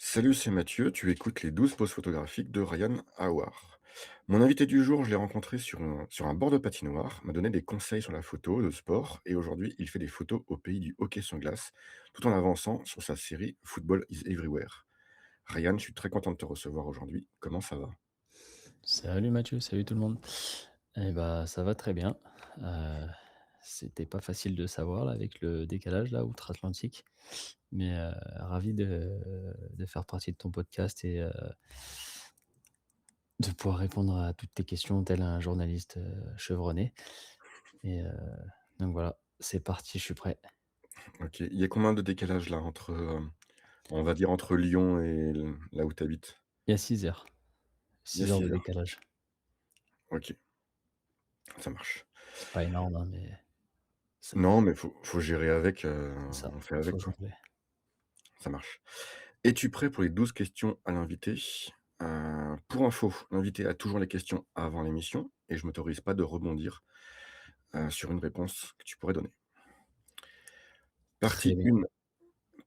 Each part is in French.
Salut, c'est Mathieu, tu écoutes les 12 poses photographiques de Ryan Howard. Mon invité du jour, je l'ai rencontré sur un bord de patinoire, m'a donné des conseils sur la photo de sport et aujourd'hui il fait des photos au pays du hockey sur glace tout en avançant sur sa série Football is Everywhere. Ryan, je suis très content de te recevoir aujourd'hui. Comment ça va? Salut Mathieu, salut tout le monde. Eh bah, ça va très bien. Heu, C'était pas facile de savoir là avec le décalage là outre-Atlantique, mais ravi de faire partie de ton podcast et de pouvoir répondre à toutes tes questions tel un journaliste, chevronné et donc voilà, c'est parti, je suis prêt. Ok, il y a combien de décalage là entre, on va dire entre Lyon et là où tu habites? Il y a 6 heures, Il y a 6 heures de 6 heures. décalage. Ok, ça marche. C'est pas énorme, hein, mais ça Non, mais faut gérer avec, c'est ça, on fait faut avec quoi. jongler. Ça marche. Es-tu prêt pour les 12 questions à l'invité? Pour info, l'invité a toujours les questions avant l'émission et je m'autorise pas de rebondir, sur une réponse que tu pourrais donner. Très Partie bien. 1.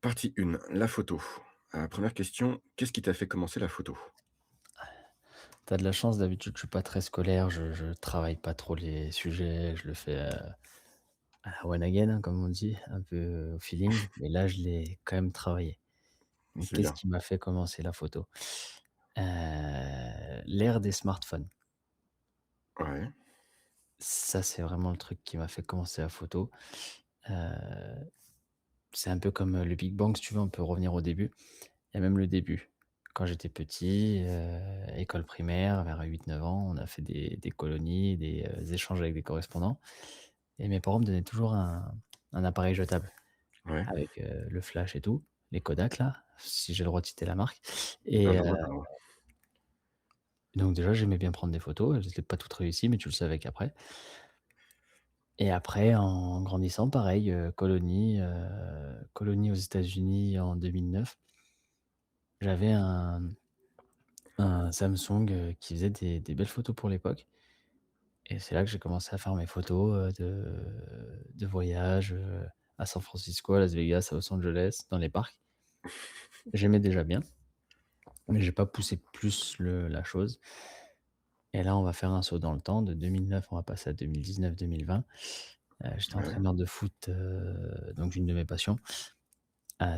Partie 1, la photo. 1 question, qu'est-ce qui t'a fait commencer la photo? Tu as de la chance, d'habitude, je suis pas très scolaire, je travaille pas trop les sujets, je le fais, à la one again, hein, comme on dit, un peu au feeling, mais là, je l'ai quand même travaillé. Donc C'est qu'est-ce bien. qui m'a fait commencer la photo? L'ère des smartphones. Ouais, Ça, c'est vraiment le truc qui m'a fait commencer la photo. Heu, c'est un peu comme, le Big Bang, si tu veux, on peut revenir au début. Il y a même le début. Quand j'étais petit, école primaire, vers 8 9 ans, on a fait des colonies, des, échanges avec des correspondants et mes parents me donnaient toujours un appareil jetable ouais. avec, le flash et tout, les Kodak là, si j'ai le droit de citer la marque Ah, et je vois, je vois. donc déjà j'aimais bien prendre des photos, elles étaient pas toutes réussies, mais tu le savais qu'après et après en grandissant pareil, colonie aux États-Unis en 2009. J'avais un Samsung, qui faisait des belles photos pour l'époque et c'est là que j'ai commencé à faire mes photos, de voyage, à San Francisco, à Las Vegas, à Los Angeles, dans les parcs. J'aimais déjà bien, mais j'ai pas poussé plus la chose et là, on va faire un saut dans le temps. De 2009, on va passer à 2019-2020. J'étais Ouais. entraîneur de foot, donc une de mes passions,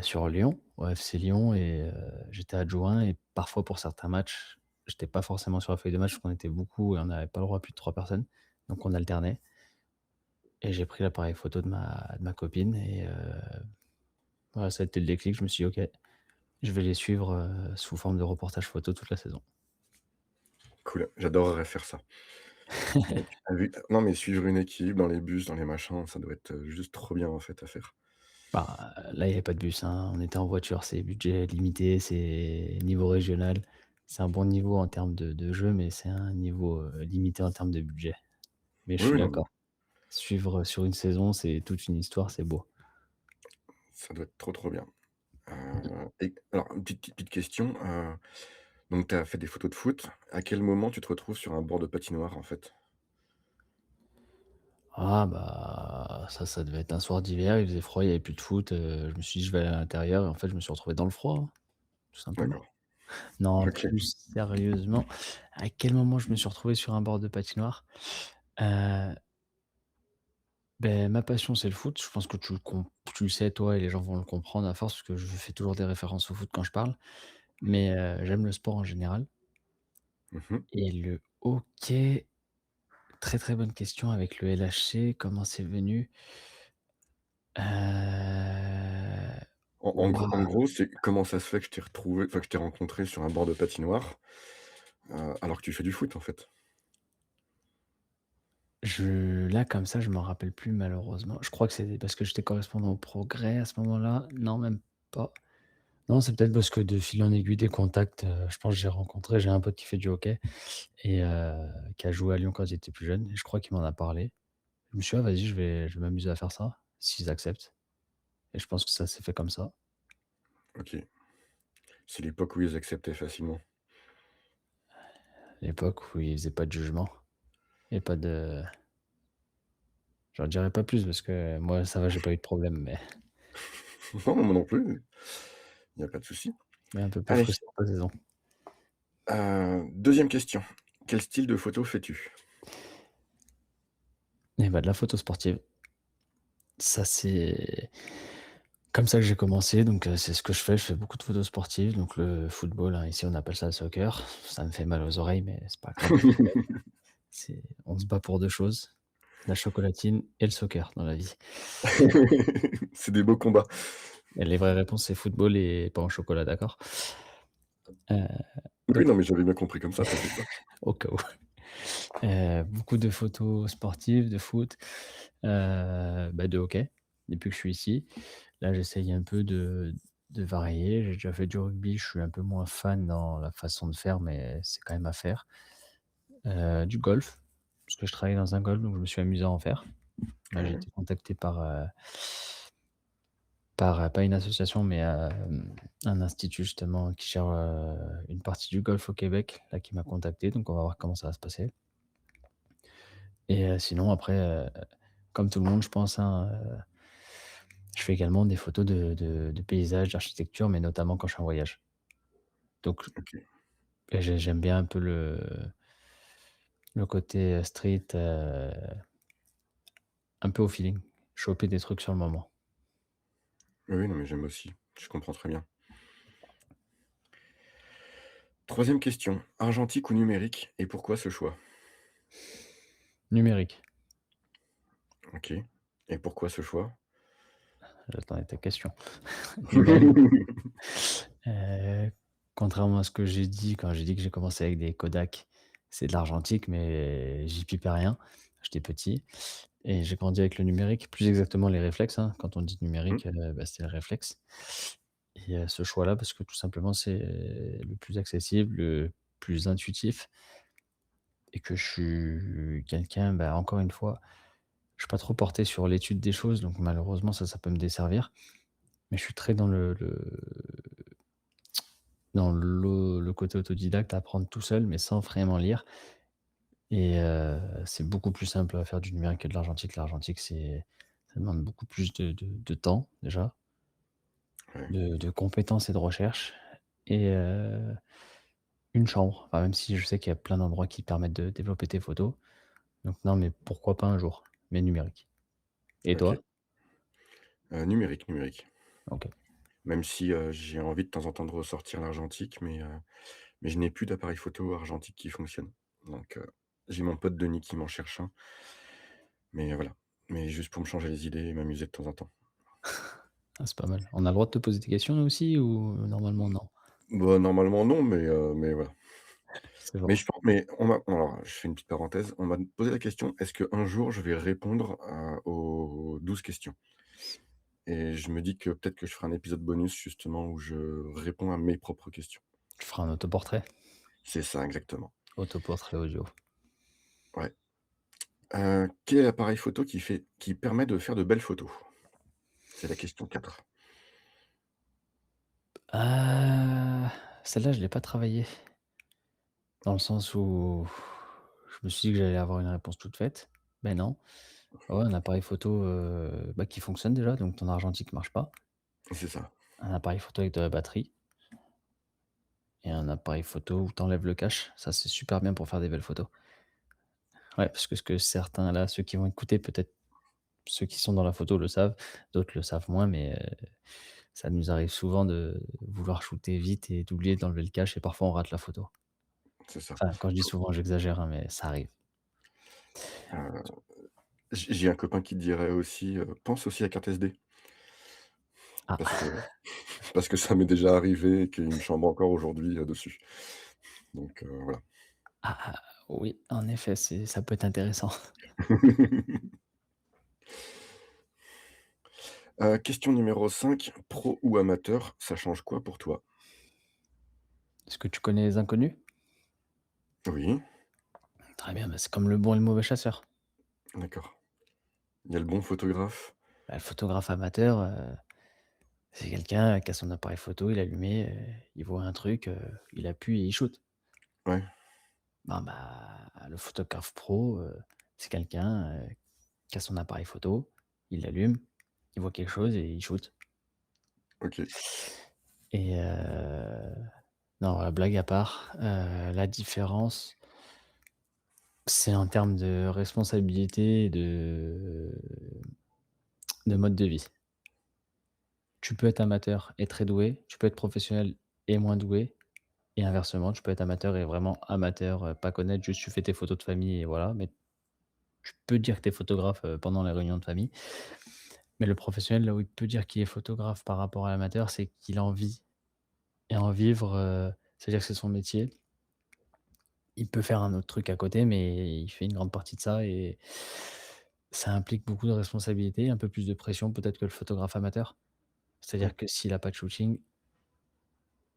sur Lyon, au FC Lyon et j'étais adjoint et parfois pour certains matchs, j'étais pas forcément sur la feuille de match parce qu'on était beaucoup et on n'avait pas le droit à plus de 3 personnes, donc on alternait et j'ai pris l'appareil photo de ma copine et voilà, ça a été le déclic. Je me suis dit: «OK, je vais les suivre, sous forme de reportage photo toute la saison». Cool, j'adorerais faire ça. Mais tu as vu non, mais suivre une équipe dans les bus, dans les machins, ça doit être, juste trop bien en fait à faire. Bah, là, il y avait pas de bus, hein, on était en voiture, c'est budget limité, c'est niveau régional. C'est un bon niveau en termes de jeu, mais c'est un niveau, limité en termes de budget. Mais je Oui, suis oui, non, mais d'accord. Suivre sur une saison, c'est toute une histoire, c'est beau. ça doit être trop, trop bien. Et alors une petite question, donc tu as fait des photos de foot. À quel moment tu te retrouves sur un bord de patinoire, en fait? Ah bah, ça devait être un soir d'hiver, il faisait froid, il y avait plus de foot, je me suis dit: «Je vais aller à l'intérieur» et en fait, je me suis retrouvé dans le froid, hein, tout simplement. D'accord. Non, OK. plus sérieusement, à quel moment je me suis retrouvé sur un bord de patinoire? Heu, ma passion, c'est le foot. Je pense que tu le sais toi et les gens vont le comprendre à force parce que je fais toujours des références au foot quand je parle. Mais, j'aime le sport en général Mmh. et le hockey, très, très bonne question avec le LHC, comment c'est venu? En Waouh! gros, c'est comment ça se fait que je t'ai retrouvé enfin, que je t'ai rencontré sur un bord de patinoire, alors que tu fais du foot, en fait? Là, comme ça, je m'en rappelle plus malheureusement. Je crois que c'est parce que j'étais correspondant au Progrès à ce moment-là. Non, même pas. Non, c'est peut-être parce que de fil en aiguille, des contacts, je pense que j'ai un pote qui fait du hockey et qui a joué à Lyon quand il était plus jeune et je crois qu'il m'en a parlé. Je me suis dit: «Ah vas-y, je vais m'amuser à faire ça, s'ils acceptent» et je pense que ça s'est fait comme ça. OK. C'est l'époque où ils acceptaient facilement. L'époque où ils faisaient pas de jugement et pas de j'en dirai pas plus parce que moi ça va, j'ai pas eu de problème mais Non, moi non plus, il y a pas de souci. mais un peu plus Allez, frustrant pas saison. 2e question. Quel style de photo fais-tu? Et bah, de la photo sportive. Ça, c'est comme ça que j'ai commencé, donc c'est ce que je fais. Je fais beaucoup de photos sportives, donc le football, hein, ici on appelle ça le soccer. Ça me fait mal aux oreilles, mais c'est pas grave. On se bat pour 2 choses, la chocolatine et le soccer dans la vie. C'est des beaux combats. Et les vraies réponses, c'est football et pain au chocolat, d'accord? Heu, Oui, donc non, mais j'avais bien compris comme ça, t'inquiète pas. au cas où. Beaucoup de photos sportives, de foot, bah, de hockey, depuis que je suis ici. Là, j'essaye un peu de varier. J'ai déjà fait du rugby, je suis un peu moins fan dans la façon de faire, mais c'est quand même à faire. Du golf, parce que je travaille dans un golf, donc je me suis amusé à en faire. Là, j'ai Ouais, été contacté par, pas une association, mais, un institut justement qui gère, une partie du golf au Québec, là, qui m'a contacté, donc on va voir comment ça va se passer. Et sinon après, comme tout le monde je pense, hein, je fais également des photos de paysages, d'architecture, mais notamment quand je suis en voyage. Donc OK. j'aime bien un peu le côté, street, un peu au feeling, choper des trucs sur le moment. Oui, oui, non, mais j'aime aussi. Je comprends très bien. 3e question. Argentique ou numérique et pourquoi ce choix? Numérique, OK. Et pourquoi ce choix? j'attendais ta question. Numérique, heu, contrairement à ce que j'ai dit quand j'ai dit que j'ai commencé avec des Kodak, c'est de l'argentique, mais j'y pipais rien. J'étais petit et j'ai grandi avec le numérique, plus exactement les réflexes, hein. Quand on dit Mmh, numérique, bah, c'est le réflexe et ce choix-là parce que tout simplement c'est le plus accessible, le plus intuitif et que je suis quelqu'un, bah, encore une fois, je suis pas trop porté sur l'étude des choses donc malheureusement ça peut me desservir. Mais je suis très dans le côté autodidacte, apprendre tout seul, mais sans vraiment lire et c'est beaucoup plus simple à faire du numérique que de l'argentique. L'argentique, ça demande beaucoup plus de temps déjà, ouais, de compétences et de recherche et une chambre. Enfin, même si je sais qu'il y a plein d'endroits qui permettent de développer tes photos. Donc non, mais pourquoi pas un jour, mais numérique. Et OK. toi? Numérique, numérique. OK. Même si, j'ai envie de temps en temps de ressortir l'argentique, mais je n'ai plus d'appareil photo argentique qui fonctionne. Donc, j'ai mon pote Denis qui m'en cherche un, mais voilà. Mais juste pour me changer les idées et m'amuser de temps en temps. Ah, c'est pas mal. On a le droit de te poser des questions nous aussi ou normalement non? Bah, normalement non, mais voilà. C'est Mais bon. on m'a alors je fais une petite parenthèse, on m'a posé la question: «Est-ce qu'un jour je vais répondre aux 12 questions?» Et je me dis que peut-être que je ferai un épisode bonus justement où je réponds à mes propres questions. Tu feras un autoportrait? C'est ça exactement. Autoportrait audio. Ouais. Quel est l'appareil photo qui permet de faire de belles photos? C'est la question 4. Ah, celle-là, je l'ai pas travaillée. Dans le sens où je me suis dit que j'allais avoir une réponse toute faite. Mais non. Ouais, un appareil photo, bah, qui fonctionne déjà, donc ton argentique marche pas. C'est ça. Un appareil photo avec de la batterie et un appareil photo où tu enlèves le cache. Ça, c'est super bien pour faire des belles photos. Ouais, parce que ce que certains là, ceux qui vont écouter, peut-être ceux qui sont dans la photo le savent, d'autres le savent moins, mais ça nous arrive souvent de vouloir shooter vite et d'oublier d'enlever le cache et parfois on rate la photo. C'est ça. Enfin, quand je dis souvent, j'exagère, hein, mais ça arrive. Heu, j'ai un copain qui dirait aussi, pense aussi à carte SD parce Ah! que parce que ça m'est déjà arrivé et qu'il me chambre encore aujourd'hui, dessus. Donc voilà. Ah, ah, oui, en effet, ça peut être intéressant. Question numéro 5. Pro ou amateur, ça change quoi pour toi? Est-ce que tu connais Les Inconnus? Oui, Très bien, bah, c'est comme le bon et le mauvais chasseur. d'accord. Il y a le bon photographe. Bah, le photographe amateur, c'est quelqu'un qui a son appareil photo, il est allumé, il voit un truc, il appuie et il shoot. Ouais, Bon, bah, le photographe pro, c'est quelqu'un, qui a son appareil photo, il l'allume, il voit quelque chose et il shoot. OK. Et Non, blague à part, la différence, c'est en termes de responsabilité et de mode de vie. Tu peux être amateur et très doué, tu peux être professionnel et moins doué et inversement, tu peux être amateur et vraiment amateur, pas connaître, juste tu fais tes photos de famille et voilà, mais tu peux dire que tu es photographe, pendant les réunions de famille. Mais le professionnel, là où il peut dire qu'il est photographe par rapport à l'amateur, c'est qu'il a envie et en vivre, c'est-à-dire que c'est son métier. Il peut faire un autre truc à côté, mais il fait une grande partie de ça et ça implique beaucoup de responsabilités, un peu plus de pression peut-être que le photographe amateur. Mmh. C'est-à-dire que s'il a pas de shooting,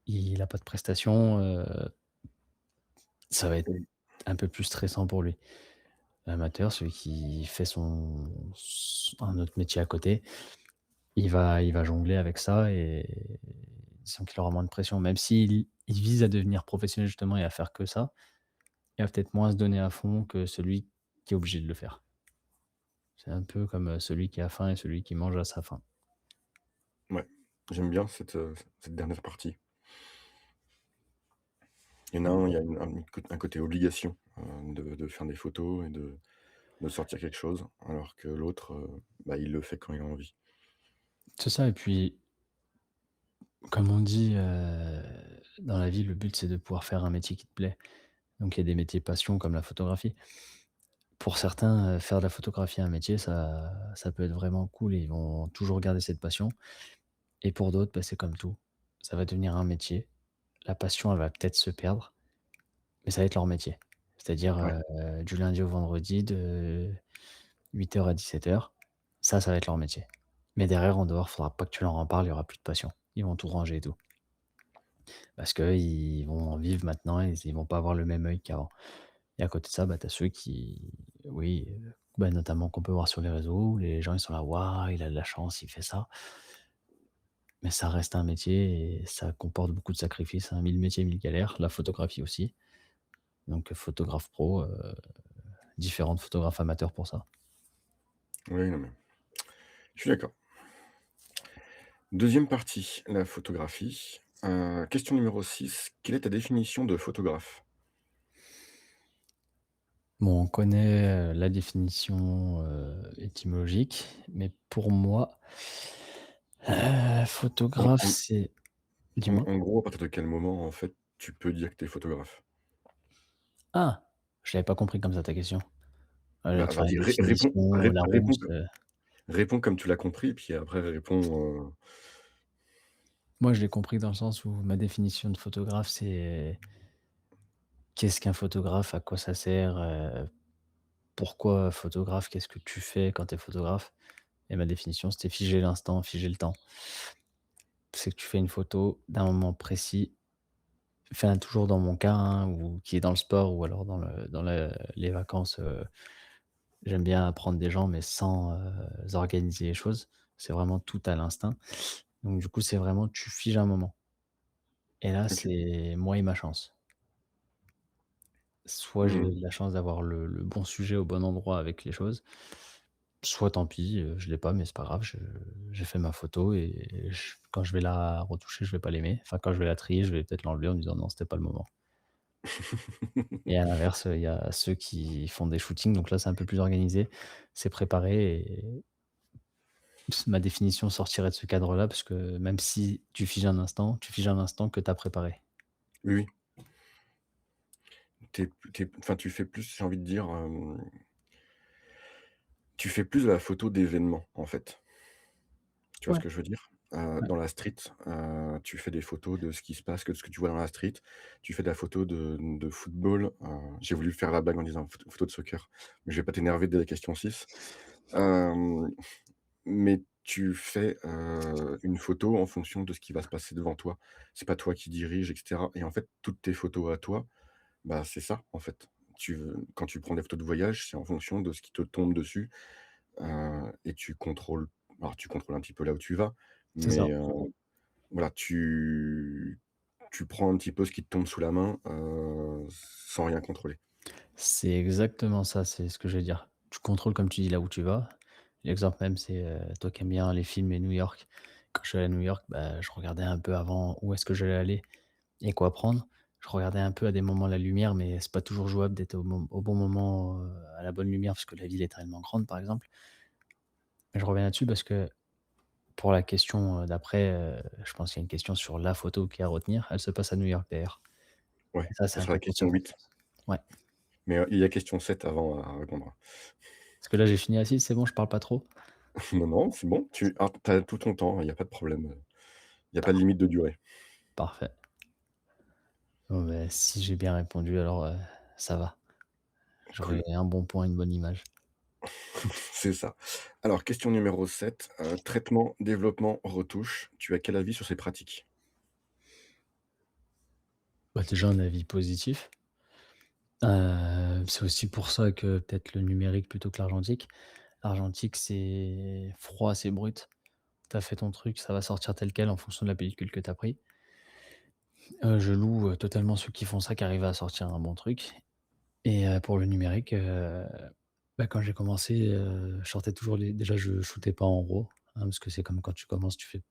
il a pas de prestations, ça va être Et un peu plus stressant pour lui. L'amateur, celui qui fait un autre métier à côté, il va jongler avec ça et disons qu'il aura moins de pression. Même s'il vise à devenir professionnel justement et à faire que ça, il va peut-être moins se donner à fond que celui qui est obligé de le faire. C'est un peu comme, celui qui a faim et celui qui mange à sa faim. ouais, j'aime bien cette dernière partie. Il y en a un, il y a un côté obligation, de faire des photos et de sortir quelque chose, alors que l'autre, bah, il le fait quand il a envie. C'est ça et puis, comme on dit, dans la vie, le but, c'est de pouvoir faire un métier qui te plaît. Donc il y a des métiers passion comme la photographie. Pour certains, faire de la photographie un métier, ça peut être vraiment cool et ils vont toujours garder cette passion et pour d'autres, bah, c'est comme tout. Ça va devenir un métier. La passion, elle va peut-être se perdre, mais ça va être leur métier. C'est-à-dire, Ouais, du lundi au vendredi de 8 heures à 17 heures. Ça va être leur métier. Mais derrière, en dehors, faudra pas que tu leur en parles, il y aura plus de passion. Ils vont tout ranger et tout. Parce qu'ils vont vivre maintenant et ils vont pas avoir le même œil qu'avant. Et à côté de ça, bah, tu as ceux qui oui, bah, notamment qu'on peut voir sur les réseaux où les gens ils sont là: «Waouh, il a de la chance, il fait ça». Mais ça reste un métier et ça comporte beaucoup de sacrifices, hein, 1000 métiers, 1000 galères, la photographie aussi. Donc photographe pro, différent de photographe amateur pour ça. oui, non, mais je suis d'accord. Deuxième partie, la photographie. Question numéro 6. Quelle est ta définition de photographe? Bon, on connaît, la définition, étymologique, mais pour moi, En photographe, en c'est en dis-moi? en gros, à partir de quel moment, en fait, tu peux dire que tu es photographe? Ah! Je l'avais pas compris comme ça ta question. Bah, Enfin la vas-y, définition, Larousse, réponds comme tu l'as compris, puis après moi je l'ai compris dans le sens où ma définition de photographe, c'est qu'est-ce qu'un photographe? À quoi ça sert? Pourquoi photographe? Qu'est-ce que tu fais quand tu es photographe? Et ma définition, c'était figer l'instant, figer le temps. C'est que tu fais une photo d'un moment précis, enfin toujours dans mon cas, hein, ou qui est dans le sport ou alors dans les vacances, j'aime bien apprendre des gens mais sans, organiser les choses. C'est vraiment tout à l'instinct. Donc du coup, c'est vraiment tu figes un moment et là, OK. c'est moi et ma chance. Soit j'ai Mmh. de la chance d'avoir le bon sujet au bon endroit avec les choses, soit tant pis, je l'ai pas, mais c'est pas grave, j'ai fait ma photo et quand je vais la retoucher, je vais pas l'aimer. Enfin, quand je vais la trier, je vais peut-être l'enlever en me disant: «Non, c'était pas le moment». Et à l'inverse, il y a ceux qui font des shootings, donc là, c'est un peu plus organisé, c'est préparé et ma définition sortirait de ce cadre-là parce que même si tu figes un instant, tu figes un instant que tu as préparé. Oui, oui. Enfin, tu fais plus, j'ai envie de dire, tu fais plus de la photo d'événement, en fait. Tu vois ce Ouais, que je veux dire? ouais, Dans la street, tu fais des photos de ce qui se passe, que de ce que tu vois dans la street. Tu fais de la photo de football, j'ai voulu faire la blague en disant photo de soccer, mais je vais pas t'énerver dès la question 6. Hem, mais tu fais, une photo en fonction de ce qui va se passer devant toi. C'est pas toi qui dirige et cetera et en fait, toutes tes photos à toi, bah, c'est ça, en fait. Quand tu prends des photos de voyage, c'est en fonction de ce qui te tombe dessus. Et tu contrôles un petit peu là où tu vas, c'est ça. mais voilà, tu prends un petit peu ce qui te tombe sous la main, sans rien contrôler. C'est exactement ça, c'est ce que je veux dire. Tu contrôles, comme tu dis, là où tu vas. L'exemple même, c'est, toi qui aimes bien les films et New York. Quand je suis allé à New York, bah, je regardais un peu avant où est-ce que j'allais aller et quoi prendre. Je regardais un peu à des moments la lumière, mais c'est pas toujours jouable d'être au bon moment, à la bonne lumière parce que la ville est tellement grande, par exemple. Mais je reviens là-dessus parce que pour la question, d'après, je pense qu'il y a une question sur la photo qui est à retenir. Elle se passe à New York d'ailleurs Ouais, et ça, ça c'est un sera peu la question croustillant, je 8. pense. Ouais. Mais, il y a question 7 avant à répondre. Parce que là, j'ai fini assis, c'est bon, je parle pas trop? Non, non, c'est bon, tu as tout ton temps, il y a pas de problème, il y a pas de limite de durée. Parfait. Bon, beh, si j'ai bien répondu alors, ça va. Cool, J'aurai un bon point, une bonne image. c'est ça. Alors question numéro 7, traitement, développement, retouche, tu as quel avis sur ces pratiques? Bah, déjà un avis positif. C'est aussi pour ça que peut-être le numérique plutôt que l'argentique. L'argentique, c'est froid, c'est brut. Tu as fait ton truc, ça va sortir tel quel en fonction de la pellicule que tu as pris. Je loue, totalement ceux qui font ça, qui arrivent à sortir un bon truc et pour le numérique, bah, quand j'ai commencé, je sortais toujours les déjà je shootais pas en RAW, hein, parce que c'est comme quand tu commences, tu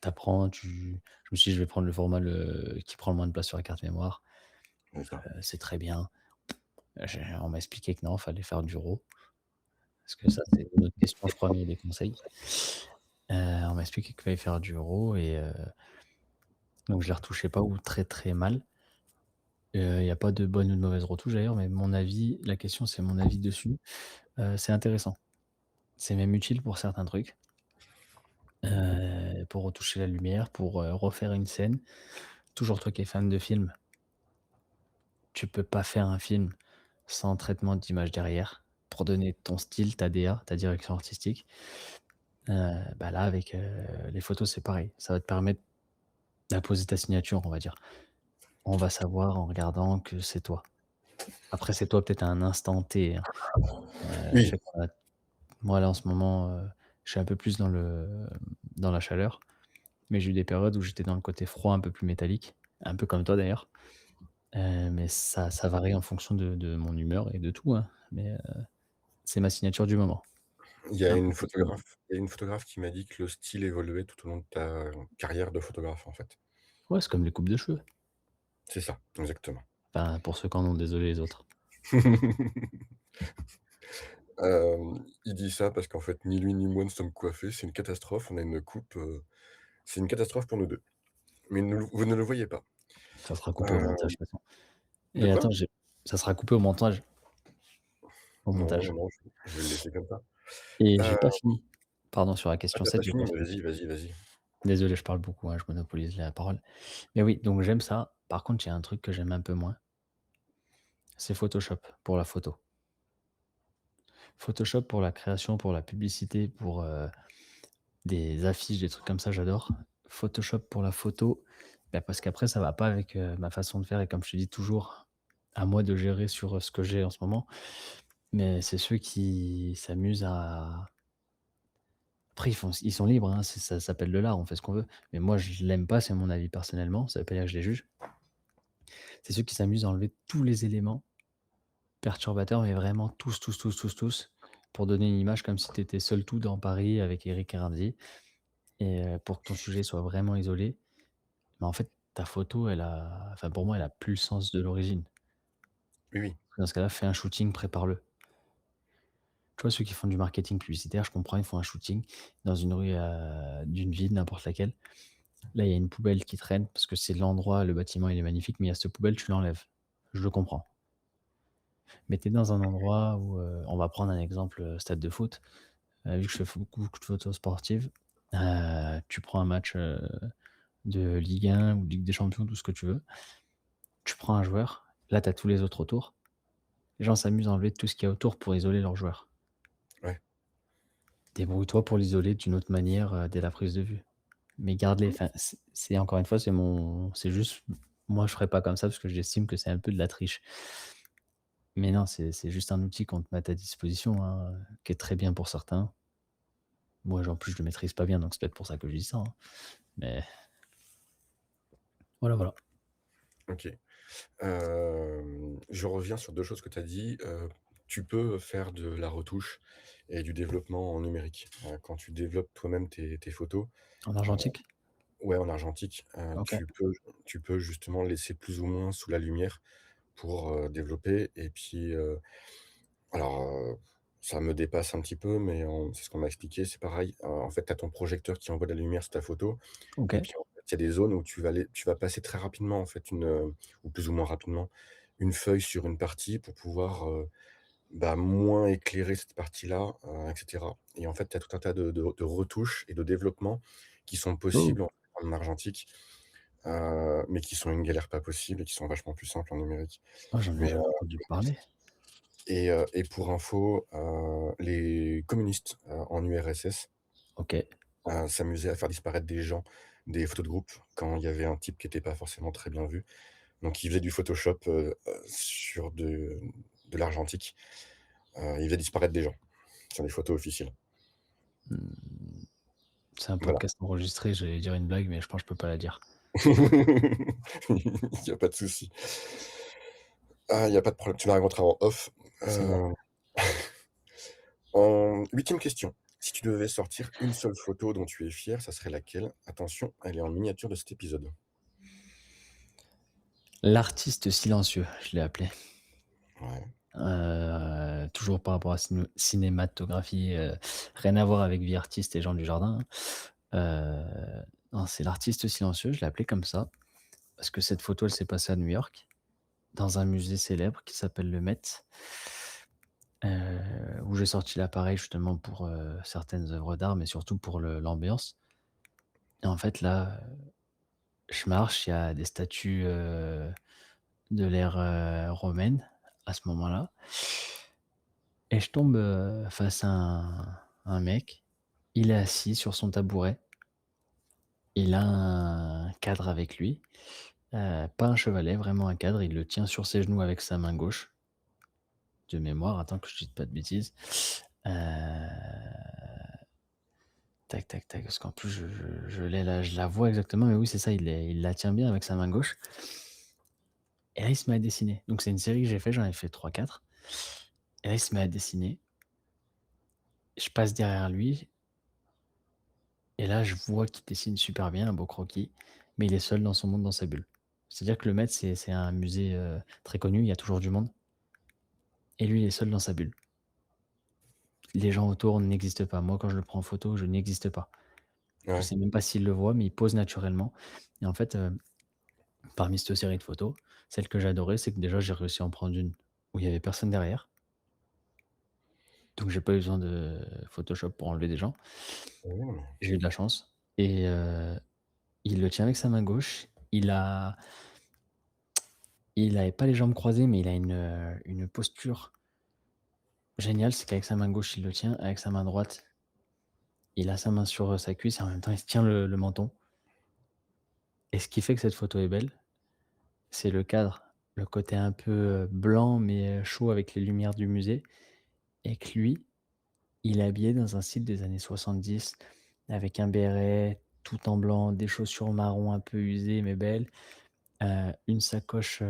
apprends, je me suis dit: «Je vais prendre le format le qui prend le moins de place sur la carte mémoire». C'est ça. C'est très bien. On m'a expliqué que non, fallait faire du RAW, parce que ça, c'est une autre question, je crois, mais des conseils. On m'a expliqué qu'il fallait faire du RAW et donc je les retouchais pas ou très, très mal. Il y a pas de bonne ou de mauvaise retouche d'ailleurs, mais mon avis la question, c'est mon avis dessus. C'est intéressant. C'est même utile pour certains trucs, pour retoucher la lumière, pour, refaire une scène. Toujours toi qui es fan de film, tu peux pas faire un film sans traitement d'image derrière, pour donner ton style, ta DA, ta direction artistique. Bah, là avec, les photos, c'est pareil. Ça va te permettre d'apposer ta signature, on va dire. On va savoir en regardant que c'est toi. Après, c'est toi peut-être à un instant T, hein. Je Oui, sais pas, moi là en ce moment, je suis un peu plus dans la chaleur, mais j'ai eu des périodes où j'étais dans le côté froid un peu plus métallique, un peu comme toi d'ailleurs. Mais ça varie en fonction de mon humeur et de tout, hein, mais c'est ma signature du moment. Un peu plus que il y a une photographe qui m'a dit que le style évoluait tout au long de ta carrière de photographe, en fait. ouais, c'est comme les coupes de cheveux. C'est ça, exactement. Enfin, pour ceux qui en ont, désolé les autres. Il dit ça parce qu'en fait, ni lui ni moi ne sommes coiffés, c'est une catastrophe, on a une coupe, c'est une catastrophe pour nous 2. Mais vous ne le voyez pas. Ça sera coupé au Heu, montage de toute façon. de Et quoi? attends, j'ai ça sera coupé au Non, montage. non, non, je vais le laisser comme ça. Et j'ai Heu, pas fini. Pardon, sur la ah, question tu 7, pas j'ai fini? pas Mais fini. vas-y, vas-y, vas-y. Désolé, je parle beaucoup, hein, je monopolise la parole. Mais oui, donc j'aime ça. Par contre, il y a un truc que j'aime un peu moins, c'est Photoshop pour la photo. Photoshop pour la création, pour la publicité, pour, des affiches, des trucs comme ça, j'adore. Photoshop pour la photo, bah, parce qu'après ça va pas avec, ma façon de faire et comme je te dis toujours, à moi de gérer sur, ce que j'ai en ce moment. Mais c'est ceux qui s'amusent à après ils sont libres, hein, ça s'appelle de l'art, on fait ce qu'on veut. Mais moi je l'aime pas, c'est mon avis personnellement, ça veut pas dire que je les juge. C'est ceux qui s'amusent à enlever tous les éléments perturbateurs, mais vraiment tous, tous, tous, tous, tous, pour donner une image comme si tu étais seul tout dans Paris avec Eric et Ramzy et pour que ton sujet soit vraiment isolé. Mais en fait, ta photo, elle a enfin pour moi, elle a plus le sens de l'origine. Oui, oui, Dans ce cas-là, fais un shooting, prépare-le. Tu vois, ceux qui font du marketing publicitaire, je comprends, ils font un shooting dans une rue, d'une ville, n'importe laquelle. Là, il y a une poubelle qui traîne parce que c'est l'endroit, le bâtiment, il est magnifique, mais il y a cette poubelle, tu l'enlèves. Je le comprends. Mais tu es dans un endroit où, on va prendre un exemple, stade de foot. Vu que je fais beaucoup de photos sportives, tu prends un match, de Ligue 1 ou Ligue des champions, tout ce que tu veux. Tu prends un joueur, là, tu as tous les autres autour. Les gens s'amusent à enlever tout ce qu'il y a autour pour isoler leur joueur. ouais. Débrouille-toi pour l'isoler d'une autre manière, dès la prise de vue. Mais garde-les, enfin, c'est encore une fois, c'est juste moi je ferais pas comme ça parce que j'estime que c'est un peu de la triche. Mais non, c'est juste un outil qu'on te met à ta disposition, hein, qui est très bien pour certains. Moi, en plus, je le maîtrise pas bien, donc c'est peut-être pour ça que je dis ça, hein. Mais voilà, voilà. OK. Je reviens sur 2 choses que tu as dit. Tu peux faire de la retouche et du développement en numérique. Quand tu développes toi-même tes photos, En heu, argentique? Ouais, en argentique, OK, tu peux justement laisser plus ou moins sous la lumière pour, développer et puis, alors, ça me dépasse un petit peu, mais c'est ce qu'on m'a expliqué, c'est pareil, en fait, tu as ton projecteur qui envoie de la lumière sur ta photo et OK. puis, en fait, il y a des zones où tu vas passer très rapidement, en fait, ou plus ou moins rapidement, une feuille sur une partie pour pouvoir, bah, moins éclairer cette partie-là, et cetera et en fait, tu as tout un tas de retouches et de développements qui sont Oh! possibles en argentique, mais qui sont une galère pas possible et qui sont vachement plus simples en numérique. Oh, j'en ai Mais, jamais entendu parler. et pour info, les communistes, en URSS, OK. s'amusaient à faire disparaître des gens, des photos de groupe, quand il y avait un type qui était pas forcément très bien vu. Donc ils faisaient du Photoshop, sur de l'argentique, ils faisaient disparaître des gens sur les photos officielles. Mmh, c'est un Voilà. podcast enregistré, j'allais dire une blague, mais je pense que je peux pas la dire. Il y a pas de souci. Ah, il y a pas de problème, tu la raconteras en off. Ça va. Heu, en 8e question, si tu devais sortir une seule photo dont tu es fier, ça serait laquelle? Attention, elle est en miniature de cet épisode. L'artiste silencieux, je l'ai appelé. Ouais, Toujours par rapport à cinématographie, rien à voir avec vie artiste et Jean Dujardin, hein. Non, c'est l'artiste silencieux, je l'ai appelé comme ça, parce que cette photo, elle s'est passée à New York, dans un musée célèbre qui s'appelle le Met, où j'ai sorti l'appareil justement pour, certaines œuvres d'art, mais surtout pour l'ambiance. Et en fait, là, je marche, il y a des statues, de l'ère, romaine, à ce moment-là, et je tombe, face à un mec. Il est assis sur son tabouret. Il a un cadre avec lui, pas un chevalet, vraiment un cadre. Il le tient sur ses genoux avec sa main gauche, de mémoire, attends que je dise pas de bêtises. Heu, tac, tac, tac, parce qu'en plus je l'ai là, je la vois exactement, mais oui, c'est ça, il la tient bien avec sa main gauche, et là, il se met à dessiner. Donc c'est une série que j'ai fait, j'en ai fait 3, 4, et là, il se met à dessiner. Je passe derrière lui, et là, je vois qu'il dessine super bien, un beau croquis, mais il est seul dans son monde, dans sa bulle. C'est-à-dire que le Met, c'est un musée, très connu, il y a toujours du monde, et lui, il est seul dans sa bulle. Les gens autour n'existent pas. Moi, quand je le prends en photo, je n'existe pas. Je ouais, sais même pas s'il le voit, mais il pose naturellement, et en fait, parmi cette série de photos, celle que j'ai adorée, c'est que déjà, j'ai réussi à en prendre une où il y avait personne derrière, donc j'ai pas eu besoin de Photoshop pour enlever des gens. ouais, non, mais J'ai eu de la chance, et il le tient avec sa main gauche. Il avait pas les jambes croisées, mais il a une posture géniale. C'est qu'avec sa main gauche, il le tient, avec sa main droite, il a sa main sur, sa cuisse, et en même temps, il se tient le menton, et ce qui fait que cette photo est belle, c'est le cadre, le côté un peu, blanc mais, chaud avec les lumières du musée, et que lui, il est habillé dans un style des années 70 avec un béret tout en blanc, des chaussures marron un peu usées mais belles, une sacoche,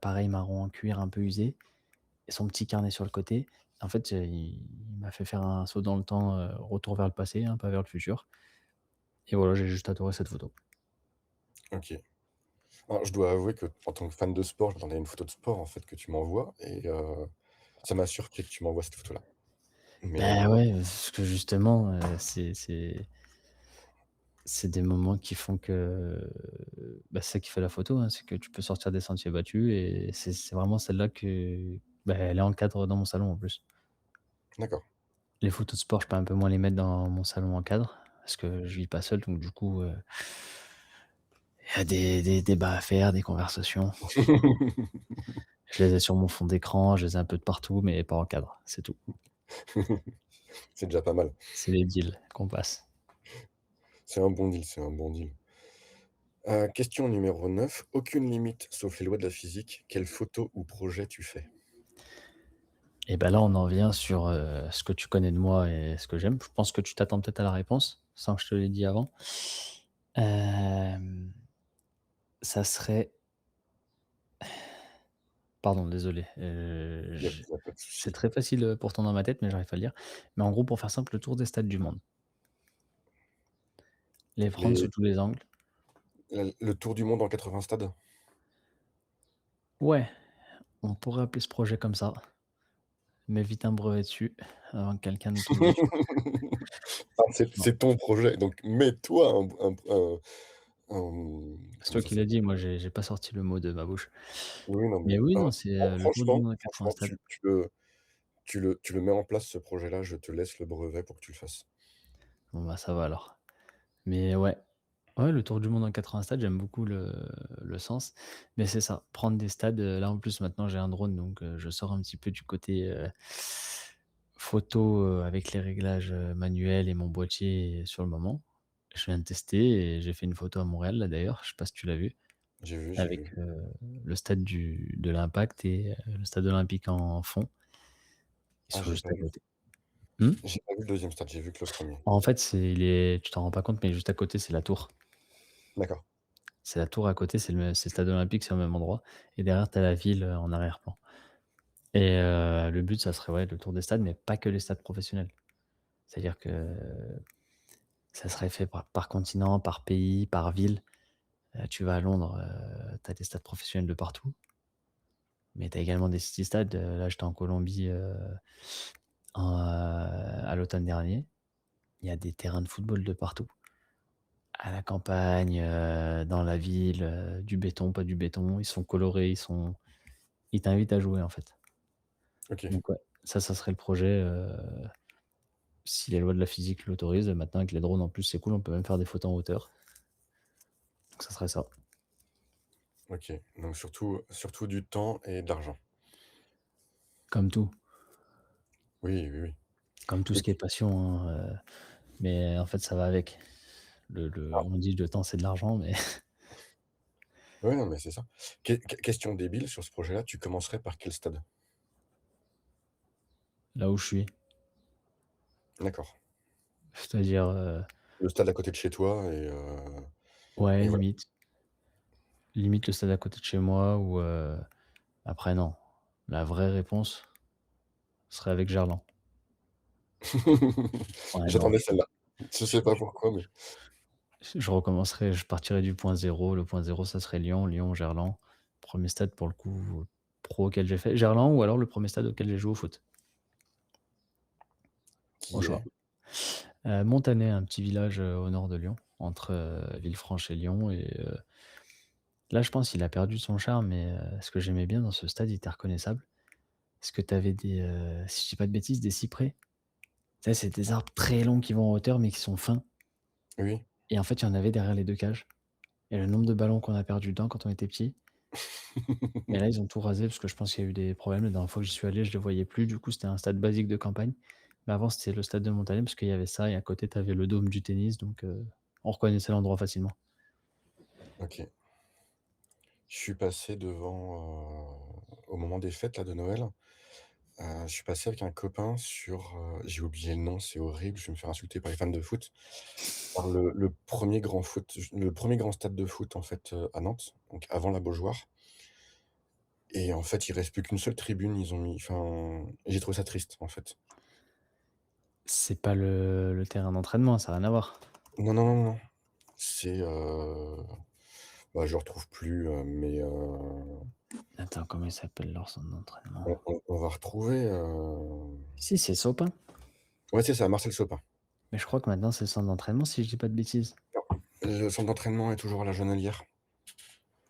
pareil marron en cuir un peu usée, et son petit carnet sur le côté. En fait, il m'a fait faire un saut dans le temps, retour vers le passé, un pas vers le futur, et voilà, j'ai juste adoré cette photo. OK. Alors je dois avouer que en tant que fan de sport, je m'attendais à une photo de sport, en fait, que tu m'envoies et ça m'a surpris que tu m'envoies cette photo-là. Mais Ben ouais, parce que justement, c'est des moments qui font que, bah, c'est ça qui fait la photo, hein, c'est que tu peux sortir des sentiers battus, et c'est vraiment celle-là que, bah, elle est en cadre dans mon salon en plus. d'accord. Les photos de sport, je peux un peu moins les mettre dans mon salon en cadre parce que je vis pas seul, donc du coup, il y a des débats à faire, des conversations. Je les ai sur mon fond d'écran, je les ai un peu de partout, mais pas en cadre, c'est tout. C'est déjà pas mal. C'est les deals qu'on passe. C'est un bon deal, c'est un bon deal. Question numéro 9. Aucune limite sauf les lois de la physique. Quelle photo ou projet tu fais? Et bah, là, on en vient sur, ce que tu connais de moi et ce que j'aime. Je pense que tu t'attends peut-être à la réponse, sans que je te l'ai dit avant. Hem, Ça serait, pardon, désolé, Il y a pas de c'est souci. très facile, pourtant dans ma tête, mais j'arrive pas à le dire. Mais en gros, pour faire simple, le tour des stades du monde. Les prendre Les sous tous les angles. Le tour du monde en 80 stades? Ouais, on pourrait appeler ce projet comme ça. Mets vite un brevet dessus avant que quelqu'un nous tombe dessus. Ah, c'est Non, c'est ton projet, donc mets-toi c'est comment toi ça qui l'as s'appelle? dit, moi j'ai pas sorti le mot de ma bouche. Oui, non, Mais mais oui, ah, non, c'est, le tour du franchement monde à 80 franchement, stades. tu le mets en place ce projet-là, je te laisse le brevet pour que tu le fasses. Bon, bah, ça va alors. Mais ouais, ouais, le tour du monde en 80 stades, j'aime beaucoup le sens. Mais c'est ça, prendre des stades, là en plus maintenant j'ai un drone donc je sors un petit peu du côté, photo, avec les réglages, manuels et mon boîtier sur le moment. Je viens de tester et j'ai fait une photo à Montréal là d'ailleurs, je sais pas si tu l'as vu, J'ai vu, j'ai avec, vu. le stade de l'Impact et le stade olympique en fond. Ils Ah, sont j'ai juste pas à vu. côté. Mmh? J'ai pas vu le deuxième stade, j'ai vu que le premier. En fait, tu t'en rends pas compte mais juste à côté, c'est la tour. D'accord. C'est la tour à côté, c'est le stade olympique, c'est au même endroit et derrière tu as la ville, en arrière-plan et le but ça serait, ouais, le tour des stades, mais pas que les stades professionnels. C'est-à-dire que ça serait fait par continent, par pays, par ville. Tu vas à Londres, tu as des stades professionnels de partout, mais tu as également des city stades. Là, j'étais en Colombie, à l'automne dernier. Il y a des terrains de football de partout. À la campagne, dans la ville, du béton, pas du béton. Ils sont colorés, ils t'invitent à jouer, en fait. OK, Donc ouais, ça serait le projet, si les lois de la physique l'autorisent. Maintenant avec les drones en plus, c'est cool, on peut même faire des photos en hauteur. Donc ça serait ça. OK. Donc surtout du temps et de l'argent. Comme tout, Oui, oui, oui. comme tout ce Et qui est passion, hein, mais en fait ça va avec. ah, On dit: «Le temps, c'est de l'argent», mais ouais, non, mais c'est ça. Question débile sur ce projet-là, tu commencerais par quel stade? là où je suis, D'accord. c'est-à-dire, Le stade à côté de chez toi ouais, et voilà. limite le stade à côté de chez moi ou, après non, la vraie réponse serait avec Gerland. Ouais, non, J'attendais celle-là. Je je sais pas pourquoi, mais je recommencerai, je partirai du point zéro. Le point zéro, ça serait Lyon, Gerland. Premier stade pour le coup, pro auquel j'ai fait. Gerland ou alors le premier stade auquel j'ai joué au foot, au qui choix. est? Montanet, un petit village, au nord de Lyon, entre, Villefranche et Lyon et là, je pense qu'il a perdu son charme mais ce que j'aimais bien dans ce stade, il était reconnaissable. Parce que tu avais des, si je dis pas de bêtises, des cyprès. Tu sais, c'est des arbres très longs qui vont en hauteur mais qui sont fins Oui. et en fait, il y en avait derrière les 2 cages et le nombre de ballons qu'on a perdu dedans quand on était petit. Mais là, ils ont tout rasé parce que je pense qu'il y a eu des problèmes. La dernière fois que j'y suis allé, je les voyais plus. Du coup, c'était un stade basique de campagne. Mais avant, c'était le stade de Montalet parce qu'il y avait ça et à côté, tu avais le dôme du tennis donc on reconnaissait l'endroit facilement. OK. Je suis passé devant, au moment des fêtes là de Noël, je suis passé avec un copain sur, j'ai oublié le nom, c'est horrible, je vais me faire insulter par les fans de foot, par le 1er grand foot, le premier grand stade de foot en fait, à Nantes, donc avant la Beaujoire et en fait, il reste plus qu'une seule tribune, ils ont mis enfin, j'ai trouvé ça triste en fait. C'est pas le terrain d'entraînement, ça a rien à voir. Non, non, non, non, c'est, bah, je retrouve plus, mais, Attends, comment il s'appelle leur centre d'entraînement? on va retrouver, Si, c'est Sopin, ouais, c'est ça, Marcel Copin. mais je crois que maintenant c'est le centre d'entraînement si je dis pas de bêtises. Le centre d'entraînement est toujours à la Jonelière.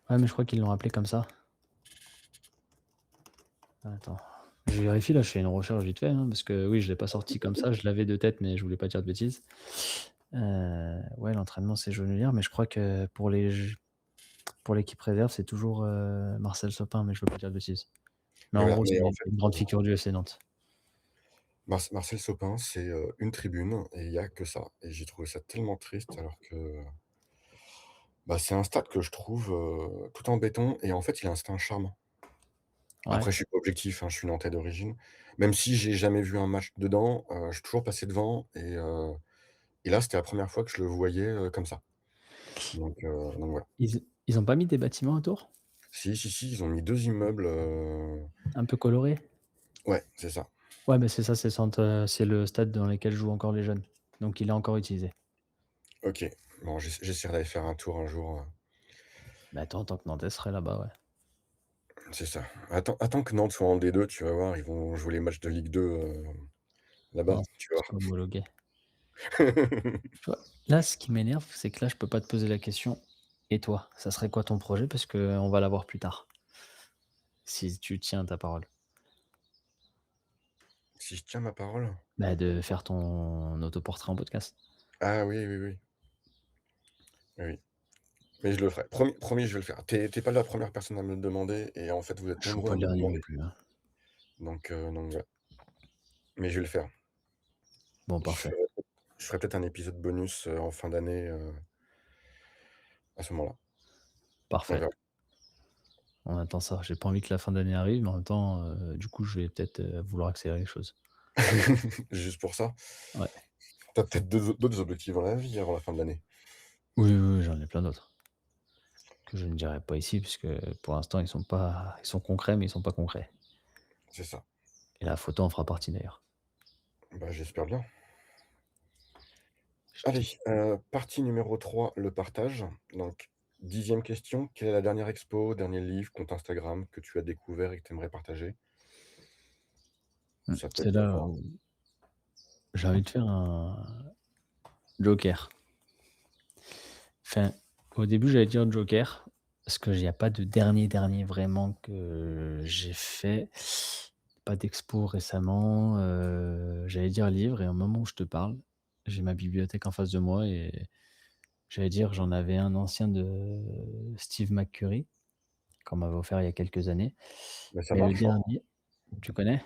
Ouais, mais je crois qu'ils l'ont appelé comme ça. Attends, je vérifie là, je fais une recherche vite fait, hein, parce que oui, je l'ai pas sorti comme ça, je l'avais de tête, mais je voulais pas dire de bêtises. Ouais, l'entraînement c'est Jonelière, mais je crois que pour l'équipe réserve, c'est toujours, Marcel Sopin, mais je veux pas dire de bêtises. Mais Et en voilà, gros, c'est mais en une fait, grande figure du FC Nantes. Marcel Copin, c'est, une tribune et il y a que ça et j'ai trouvé ça tellement triste alors que, bah, c'est un stade que je trouve, tout en béton et en fait, il a un charme. Ouais. Après, je suis pas objectif, hein, je suis nantais d'origine. Même si j'ai jamais vu un match dedans, je suis toujours passé devant et là, c'était la première fois que je le voyais, comme ça. Donc voilà. Ils ont pas mis des bâtiments autour? Si, si, si, ils ont mis 2 immeubles, Un peu colorés? ouais, c'est ça. Ouais, bah, c'est ça, c'est le stade dans lequel jouent encore les jeunes, donc il est encore utilisé. OK. Bon, j'essaierai d'aller faire un tour un jour, Bah, attends, tant que Nantes serait là-bas, ouais. C'est ça. Attends que Nantes soit en D2, tu vas voir, ils vont jouer les matchs de Ligue 2, là-bas, Non, tu c'est vas pas homologué. voir. Tu vois? Là, ce qui m'énerve, c'est que là, je peux pas te poser la question: «Et toi, ça serait quoi ton projet?» parce qu'on va l'avoir plus tard, si tu tiens ta parole. Si je tiens ma parole? Bah, de faire ton autoportrait en podcast. Ah oui, oui, oui. Oui, oui. Mais je le ferai. Promis, je vais le faire. Tu es pas la première personne à me le demander et en fait, vous êtes Je suis nombreux pas à le me le dernier non demander. plus, hein. Donc voilà. Mais je vais le faire. Bon, Je parfait, ferai je ferai peut-être un épisode bonus, en fin d'année, à ce moment-là. On parfait. verra. On attend ça. J'ai pas envie que la fin d'année arrive, mais en même temps, du coup, je vais peut-être, vouloir accélérer les choses. Juste pour ça. Ouais. Tu as peut-être d'autres objectifs dans la vie avant la fin de l'année. Oui, oui, oui, j'en ai plein d'autres que je ne dirai pas ici puisque pour l'instant, ils sont concrets, mais ils sont pas concrets C'est ça. et la photo en fera partie d'ailleurs. Bah, j'espère bien. Je te Allez, partie numéro 3, le partage. Donc 10e question, quelle est la dernière expo, dernier livre, compte Instagram que tu as découvert et que tu aimerais partager? Ça peut C'est être là n'importe. où j'ai envie de faire un joker. Enfin, au début, j'allais dire Joker, parce qu'il y a pas de dernier vraiment que j'ai fait. Pas d'expo récemment, j'allais dire livre et au moment où je te parle, j'ai ma bibliothèque en face de moi et j'allais dire j'en avais un ancien de Steve McCurry qu'on m'avait offert il y a quelques années. Mais ça Mais le marche, hein. dernier tu connais?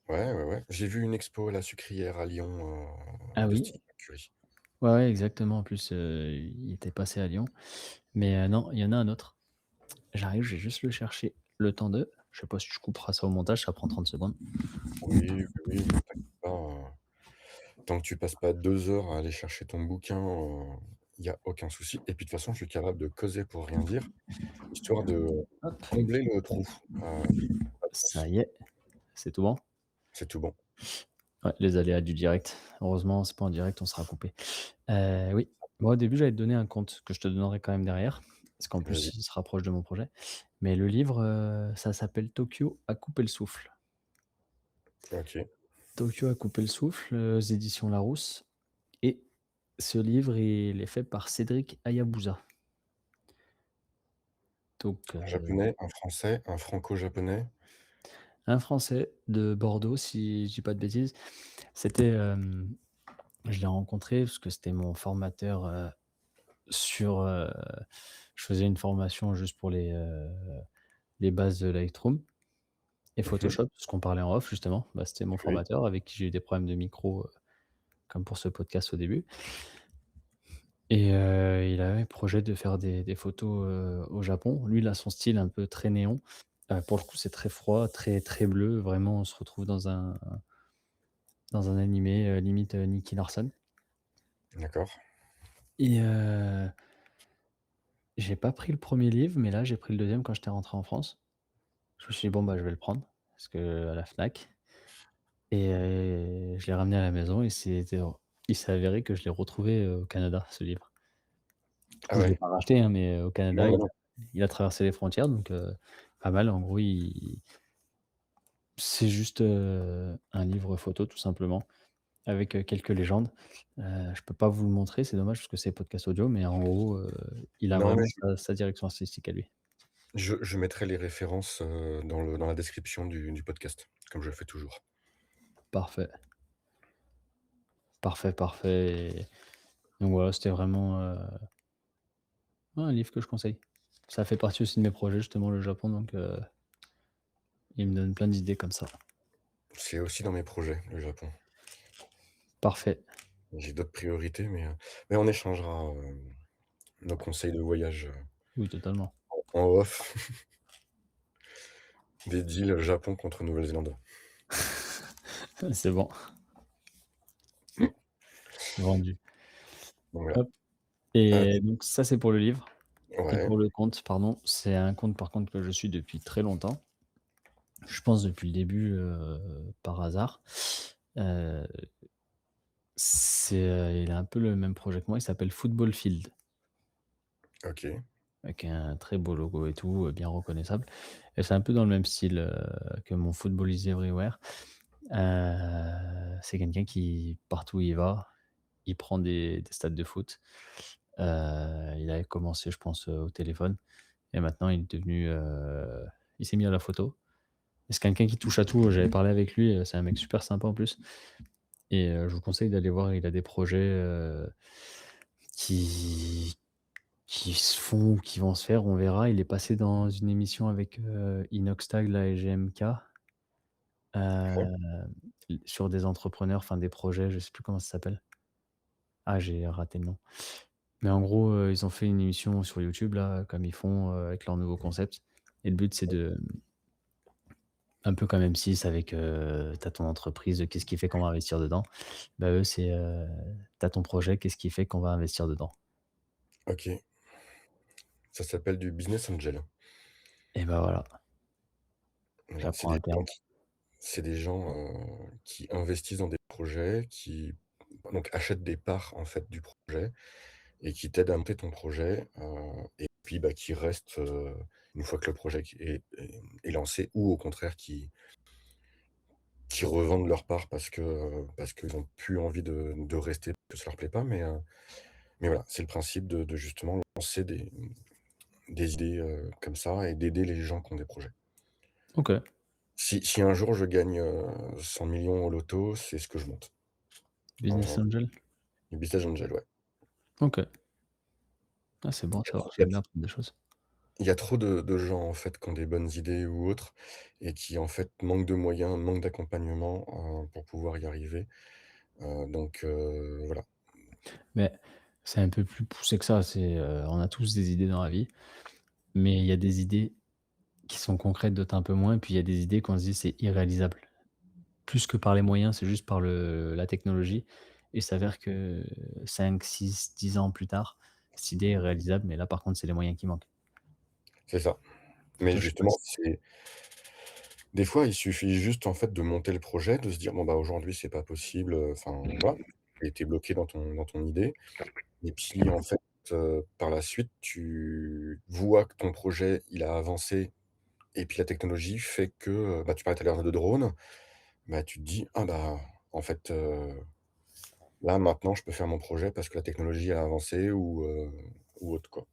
Ouais, ouais, ouais. J'ai vu une expo à la Sucrière à Lyon, Ah de oui? Steve McCurry. Ouais, ouais, exactement. En plus, il était passé à Lyon. Mais, non, il y en a un autre. J'arrive, je vais juste le chercher le temps de. Je sais pas si tu couperas ça au montage, ça prend 30 secondes. Oui, oui, oui, ne t'inquiète pas, tant que tu passes pas 2 heures à aller chercher ton bouquin, il y a aucun souci et puis de toute façon, je suis capable de causer pour rien dire, histoire de Hop, combler le trou, ça d'avance. y est, c'est tout bon? C'est tout bon. Ouais, les aléas du direct. Heureusement, c'est pas en direct, on sera coupé. Oui, moi, au début, j'allais te donner un compte que je te donnerai quand même derrière, parce qu'en plus, Vas-y. il se rapproche de mon projet. Mais le livre, ça s'appelle «Tokyo à couper le souffle». OK. «Tokyo à couper le souffle», aux éditions Larousse et ce livre, il est fait par Cédric Hayabusa. Donc, Un japonais, un français, un franco-japonais. un Français de Bordeaux, si je dis pas de bêtises. C'était, je l'ai rencontré parce que c'était mon formateur, sur, je faisais une formation juste pour les bases de Lightroom et Mmh. Photoshop, parce qu'on parlait en off justement. Bah, c'était mon Oui, formateur avec qui j'ai eu des problèmes de micro, comme pour ce podcast au début et il avait projet de faire des photos, au Japon. Lui, il a son style un peu très néon. Pour le coup, c'est très froid, très très bleu. Vraiment, on se retrouve dans un animé, limite, Nicky Larson d'accord. et j'ai pas pris le premier livre, mais là, j'ai pris le deuxième quand j'étais rentré en France. Je me suis dit: «Bon, bah, je vais le prendre», parce que à la Fnac et je l'ai ramené à la maison et il s'est avéré que je l'ai retrouvé, au Canada, ce livre. Du Ah coup, je l'ai ouais? pas racheté, hein, mais au Non, Canada, non, non. il a traversé les frontières donc pas mal. En gros, il c'est juste, un livre photo tout simplement avec, quelques légendes. Je peux pas vous le montrer, c'est dommage parce que c'est podcast audio, mais en gros, il a Non, mais vraiment sa direction artistique à lui. je mettrai les références, dans la description du podcast, comme je fais toujours. Parfait, parfait, parfait et donc voilà, c'était vraiment, ouais, un livre que je conseille. Ça fait partie aussi de mes projets justement le Japon donc il me donne plein d'idées comme ça. C'est aussi dans mes projets, le Japon. Parfait. J'ai d'autres priorités, mais on échangera, nos conseils de voyage, Oui, totalement. en off, des deals Japon contre Nouvelle-Zélande. C'est bon, vendu. Donc voilà. Hop et donc ça, c'est pour le livre et Ouais, pour le compte, pardon, c'est un compte par contre que je suis depuis très longtemps. Je pense depuis le début, par hasard. Heu, il a un peu le même projet que moi, il s'appelle Football Field. OK. avec un très beau logo et tout, bien reconnaissable et c'est un peu dans le même style, que mon Football is Everywhere. C'est quelqu'un qui, partout où il va, il prend des stades de foot. Il avait commencé, je pense, au téléphone et maintenant il est devenu, il s'est mis à la photo et c'est quelqu'un qui touche à tout. J'avais parlé avec lui, c'est un mec super sympa en plus et je vous conseille d'aller voir. Il a des projets, qui qui se font ou qui vont se faire, on verra. Il est passé dans une émission avec, Inoxtag là et GMK, Ouais. sur des entrepreneurs, enfin des projets, je sais plus comment ça s'appelle. Ah, j'ai raté le nom. Mais en gros, ils ont fait une émission sur YouTube là, comme ils font, avec leur nouveau concept et le but c'est de un peu comme M6 avec, tu ton entreprise, qu'est-ce qui fait qu'on va investir dedans? Bah, eux, c'est, tu ton projet, qu'est-ce qui fait qu'on va investir dedans? OK, ça s'appelle du business angel. Et bah, voilà, Voilà, j'apprends un terme. c'est des gens, qui investissent dans des projets, qui donc achètent des parts, en fait, du projet et qui t'aident à monter ton projet, et puis, bah, qui restent, une fois que le projet qui est lancé ou au contraire qui revendent leurs parts parce qu'ils ont plus envie de rester, que ça leur plaît pas, mais voilà, c'est le principe de justement lancer des idées, comme ça et d'aider les gens qui ont des projets. OK, Si un jour je gagne, 100 000 000 au loto, c'est ce que je monte. business En angel? du business angel, ouais. OK. Ah, c'est bon à Il y a savoir, trop il y a j'aime bien apprendre des choses. il y a trop de gens, en fait, qui ont des bonnes idées ou autres et qui, en fait, manquent de moyens, manquent d'accompagnement, pour pouvoir y arriver, donc voilà. Mais c'est un peu plus poussé que ça, c'est, on a tous des idées dans la vie, mais il y a des idées qui sont concrètes, d'autres un peu moins, puis il y a des idées qu'on se dit: «C'est irréalisable». Plus que par les moyens, c'est juste par la technologie et il s'avère que 5, 6, 10 ans plus tard, cette idée est réalisable, mais là, par contre, c'est les moyens qui manquent. C'est ça. Mais Toi, je sais pas justement, si c'est des fois, il suffit juste, en fait, de monter le projet, de se dire: «Bon, bah, aujourd'hui, c'est pas possible», enfin, voilà, tu es bloqué dans ton idée et puis, en fait, par la suite, tu vois que ton projet, il a avancé et puis la technologie fait que, bah, tu parlais tout à l'heure de drones, bah, tu te dis: «Ah bah, en fait, là, maintenant, je peux faire mon projet parce que la technologie a avancé» ou autre, quoi.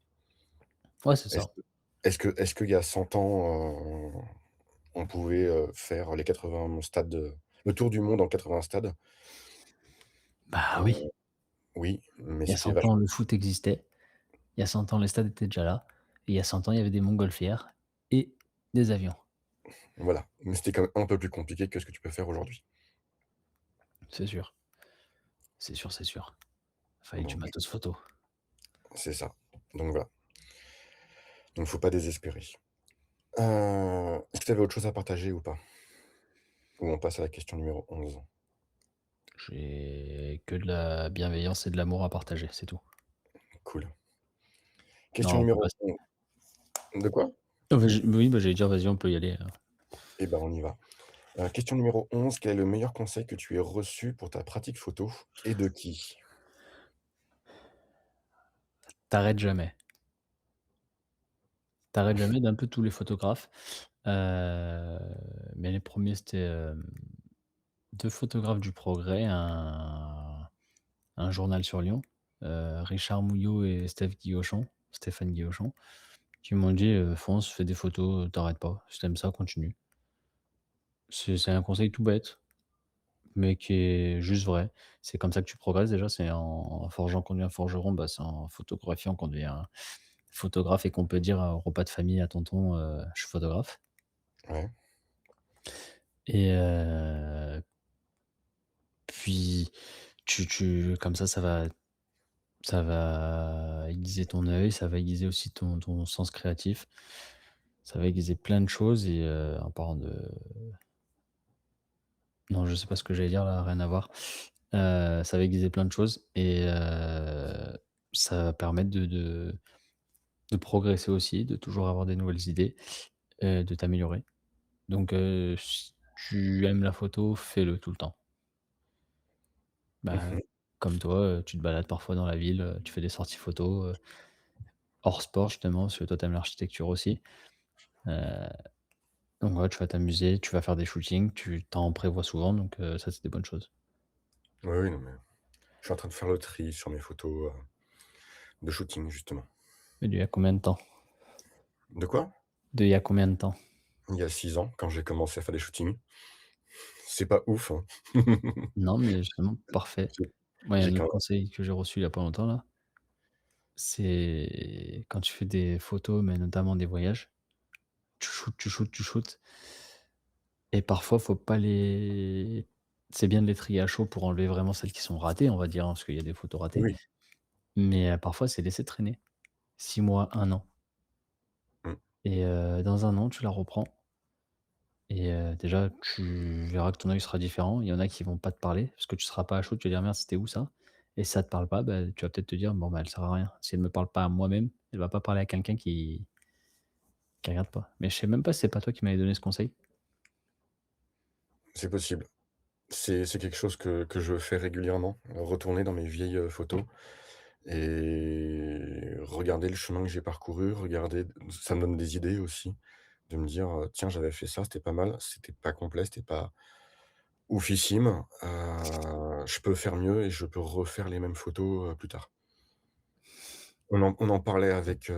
ouais, c'est Est-ce ça. que est-ce qu'il y a 100 ans, on pouvait, faire les 80 stades, le tour du monde en 80 stades? Bah, oui, Heu, oui, mais il y a c'était 100 ans, vachement le foot existait. Il y a 100 ans, les stades étaient déjà là et il y a 100 ans, il y avait des montgolfières et des avions. voilà, mais c'était quand même un peu plus compliqué que ce que tu peux faire aujourd'hui. C'est sûr, c'est sûr, c'est sûr. Fallait du Donc matos photo. c'est ça. Donc voilà, donc faut pas désespérer. Est-ce que tu avais autre chose à partager ou pas? Ou on passe à la question numéro 11. J'ai que de la bienveillance et de l'amour à partager, c'est tout. Cool. Non, Question on peut numéro passer. 11. De quoi? Oui, bah, j'allais dire: «Vas-y, on peut y aller». Eh ben, on y va. Question numéro 11. Quel est le meilleur conseil que tu aies reçu pour ta pratique photo et de qui? Tu jamais. Tu jamais d'un peu tous les photographes. Heu, mais les premiers c'était, 2 photographes du Progrès, un journal sur Lyon, Richard Mouillot et Stéphane Guillochon, qui m'ont dit: «Fonce, fais des photos, tu pas. Si tu ça, continue». C'est un conseil tout bête, mais qui est juste vrai. C'est comme ça que tu progresses déjà, c'est en forgeant qu'on devient forgeron, bah, c'est en photographiant qu'on devient photographe et qu'on peut dire, au repas de famille à tonton, «Je suis photographe». Ouais. Et puis tu comme ça va aiguiser ton œil, ça va aiguiser aussi ton sens créatif. Ça va aiguiser plein de choses et en parlant de non, je sais pas ce que j'allais dire là, rien à voir. Ça va aiguiser plein de choses et ça va permettre de progresser aussi, de toujours avoir des nouvelles idées, de t'améliorer. Donc si tu aimes la photo, fais-le tout le temps. Bah, Mmh. comme toi, tu te balades parfois dans la ville, tu fais des sorties photo, hors sport justement, parce que toi tu aimes l'architecture aussi. Heu, donc ouais, tu vas t'amuser, tu vas faire des shootings, tu t'en prévois souvent donc ça c'est des bonnes choses. Oui, oui, non, mais je suis en train de faire le tri sur mes photos, de shooting, justement. Mais il y a combien de temps? De quoi? Il y a combien de temps? Il y a 6 ans, quand j'ai commencé à faire des shootings. C'est pas ouf, hein. Non, mais justement, parfait. J'ai Moi, il y a j'ai un autre quand conseil que j'ai reçu il y a pas longtemps là, c'est quand tu fais des photos, mais notamment des voyages, tu shootes, tu shootes, tu shootes et parfois faut pas les c'est bien de les trier à chaud pour enlever vraiment celles qui sont ratées, on va dire, hein, parce qu'il y a des photos ratées, oui, mais parfois c'est laisser traîner 6 mois, 1 an mmh, et dans 1 an, tu la reprends et déjà tu verras que ton œil sera différent. Il y en a qui vont pas te parler parce que tu seras pas à chaud, tu vas dire: «Merde, c'était où ça?» et si ça te parle pas, bah, tu vas peut-être te dire: «Bon, bah, elle sert à rien. Si elle me parle pas à moi-même, elle va pas parler à quelqu'un qui regarde pas». Mais je sais même pas si c'est pas toi qui m'avais donné ce conseil? c'est possible. C'est quelque chose que je fais régulièrement, retourner dans mes vieilles, photos et regarder le chemin que j'ai parcouru, regarder ça me donne des idées aussi, de me dire, «Tiens, j'avais fait ça, c'était pas mal, c'était pas complet, c'était pas oufissime, je peux faire mieux et je peux refaire les mêmes photos, plus tard». On en parlait avec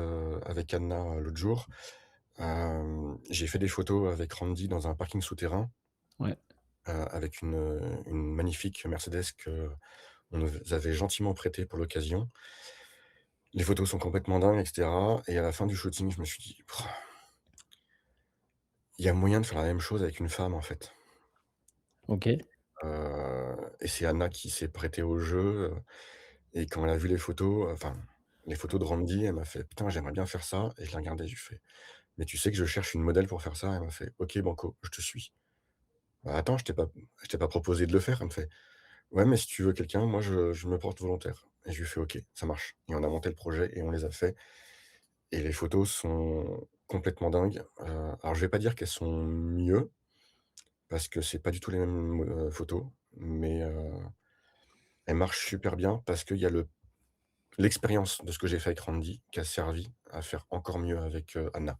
Anna, l'autre jour. J'ai fait des photos avec Randy dans un parking souterrain, Ouais. avec une magnifique Mercedes qu'on nous avait gentiment prêtée pour l'occasion. Les photos sont complètement dingues et cetera et à la fin du shooting, je me suis dit: «Il y a moyen de faire la même chose avec une femme, en fait». OK. Et c'est Anna qui s'est prêtée au jeu, et quand elle a vu les photos, enfin, les photos de Randy, elle m'a fait: «Putain, j'aimerais bien faire ça» et je l'ai regardée, je lui fais: «Mais tu sais que je cherche une modèle pour faire ça?» Elle m'a fait: «OK banco, je te suis». «Bah, attends, je t'ai pas proposé de le faire». Elle me fait: «Ouais, mais si tu veux quelqu'un, moi je me porte volontaire» et je lui fais: «OK, ça marche» et on a monté le projet et on les a fait et les photos sont complètement dingues. Alors je vais pas dire qu'elles sont mieux parce que c'est pas du tout les mêmes, photos, mais elles marchent super bien parce qu'il y a l'expérience de ce que j'ai fait avec Randy qui a servi à faire encore mieux avec, Anna.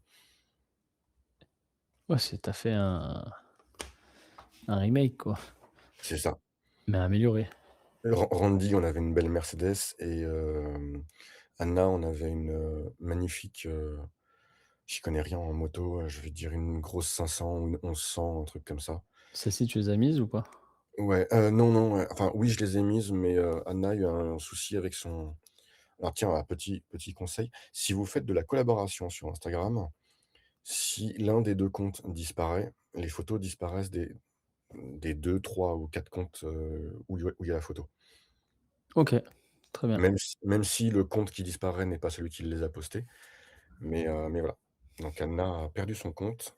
Ouais, c'est tu fait un remake quoi, C'est ça. mais amélioré. Randy, on avait une belle Mercedes et Anna, on avait une, magnifique, j'y connais rien en moto, je vais dire une grosse 500 ou une 1100, un truc comme ça. Celles-ci, tu les as mises ou pas? Ouais, non, non, ouais, enfin oui, je les ai mises, mais Anna a eu un souci avec son alors tiens, petit conseil, si vous faites de la collaboration sur Instagram, si l'un des 2 comptes disparaît, les photos disparaissent des 2, 3 ou 4 comptes, où il y a la photo. OK, très bien. Même si le compte qui disparaît n'est pas celui qui les a postés, mais voilà. Donc Anna a perdu son compte,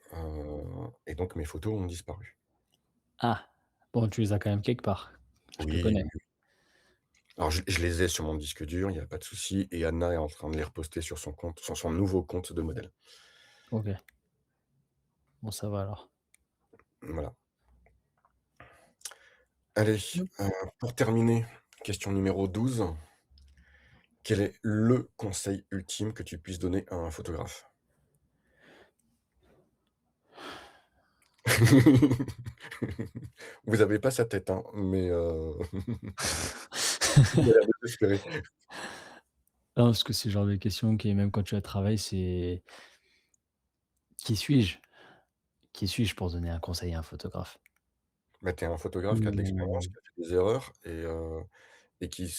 et donc mes photos ont disparu. Ah! Bon, tu les as quand même quelque part. Je te Oui, connais. oui, oui. Alors je les ai sur mon disque dur, il y a pas de souci et Anna est en train de les reposter sur son compte, sur son nouveau compte de modèle. OK, bon ça va alors. Voilà. Allez, Mmh. pour terminer, question numéro 12. Quel est le conseil ultime que tu puisses donner à un photographe? Vous avez pas sa tête, hein, mais il a l'air désespéré. Non, parce que c'est le genre de question qui même quand tu as travail, c'est: «Qui suis-je? Qui suis-je pour donner un conseil à un photographe?» Bah, tu es un photographe qui a de l'expérience, Mmh, qui a fait des erreurs et qui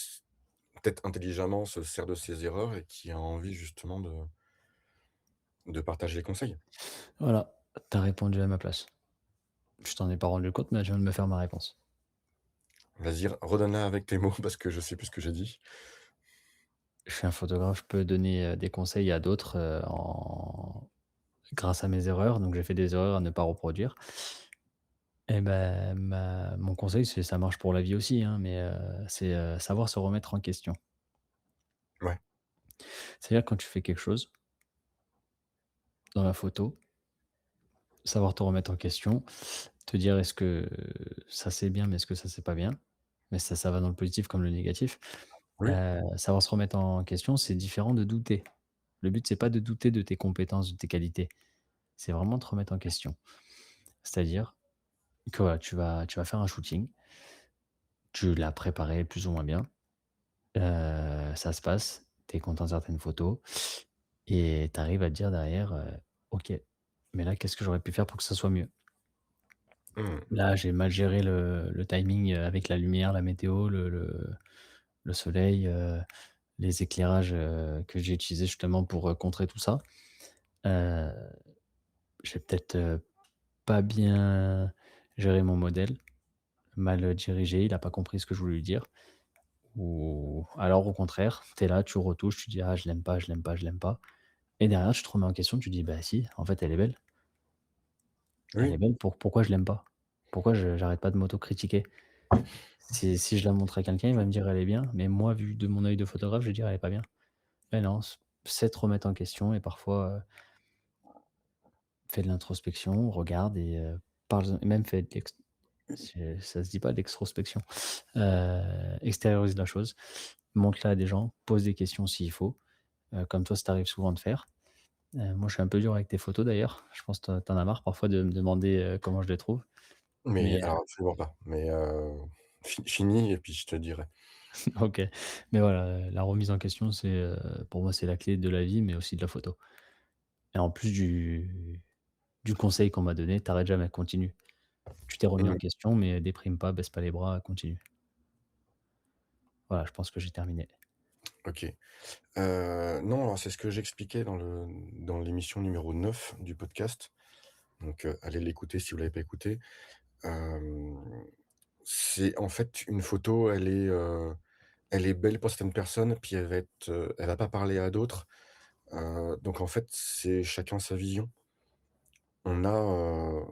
peut-être intelligemment se sert de ses erreurs et qui a envie justement de partager les conseils. voilà, tu as répondu à ma place. Je t'en ai pas rendu compte, mais je viens de me faire ma réponse. Vas-y, redonne-la avec tes mots parce que je sais plus ce que j'ai dit. Je suis un photographe, je peux donner, des conseils à d'autres, en grâce à mes erreurs, donc j'ai fait des erreurs à ne pas reproduire et ben, ma mon conseil, c'est ça marche pour la vie aussi, hein, mais c'est, savoir se remettre en question. Ouais, C'est-à-dire quand tu fais quelque chose dans la photo, savoir te remettre en question, te dire: «Est-ce que ça c'est bien, mais est-ce que ça c'est pas bien?» mais ça va dans le positif comme le négatif. oui, Savoir se remettre en question, c'est différent de douter. Le but, c'est pas de douter de tes compétences, de tes qualités. C'est vraiment de te remettre en question. C'est-à-dire que voilà, tu vas faire un shooting, tu l'as préparé plus ou moins bien, ça se passe, tu es content de certaines photos et tu arrives à te dire derrière, «OK, mais là, qu'est-ce que j'aurais pu faire pour que ça soit mieux? Mmh. Là, j'ai mal géré le timing, avec la lumière, la météo, le soleil, les éclairages, que j'ai utilisés justement pour, contrer tout ça. Heu, j'ai peut-être, pas bien géré mon modèle, mal dirigé, il a pas compris ce que je voulais lui dire». Ou alors au contraire, tu es là, tu retouches, tu dis: «Ah, je l'aime pas, je l'aime pas, je l'aime pas», et derrière tu te remets en question, tu dis: «Bah si, en fait elle est belle. Elle est Oui, belle, pourquoi je l'aime pas? Pourquoi j'arrête pas de m'autocritiquer?» Si je la montre à quelqu'un, il va me dire: «Elle est bien», mais moi, vu de mon œil de photographe, je vais dire: «Elle est pas bien». Mais non, c'est te remettre en question et parfois, fais de l'introspection, regarde et parle même fais de ça se dit pas l'extrospection, extériorise la chose, montre-la à des gens, pose des questions s'il faut, comme toi, ça t'arrive souvent de faire. Moi, je suis un peu dur avec tes photos d'ailleurs. Je pense que tu en as marre parfois de me demander, comment je les trouve. mais Mais alors absolument pas. Mais finis et puis je te dirai. OK. Mais voilà, la remise en question, pour moi, c'est la clé de la vie, mais aussi de la photo. Et en plus du conseil qu'on m'a donné, tu arrêtes jamais, continue. Tu t'es remis en Mmh. question, mais déprime pas, baisse pas les bras, continue. Voilà, je pense que j'ai terminé. OK. Non, alors c'est ce que j'expliquais dans l'émission numéro 9 du podcast, donc allez l'écouter si vous l'avez pas écouté. Hem, c'est en fait une photo, elle est belle pour certaines personnes, puis elle va pas parler à d'autres. Donc en fait, c'est chacun sa vision. On a,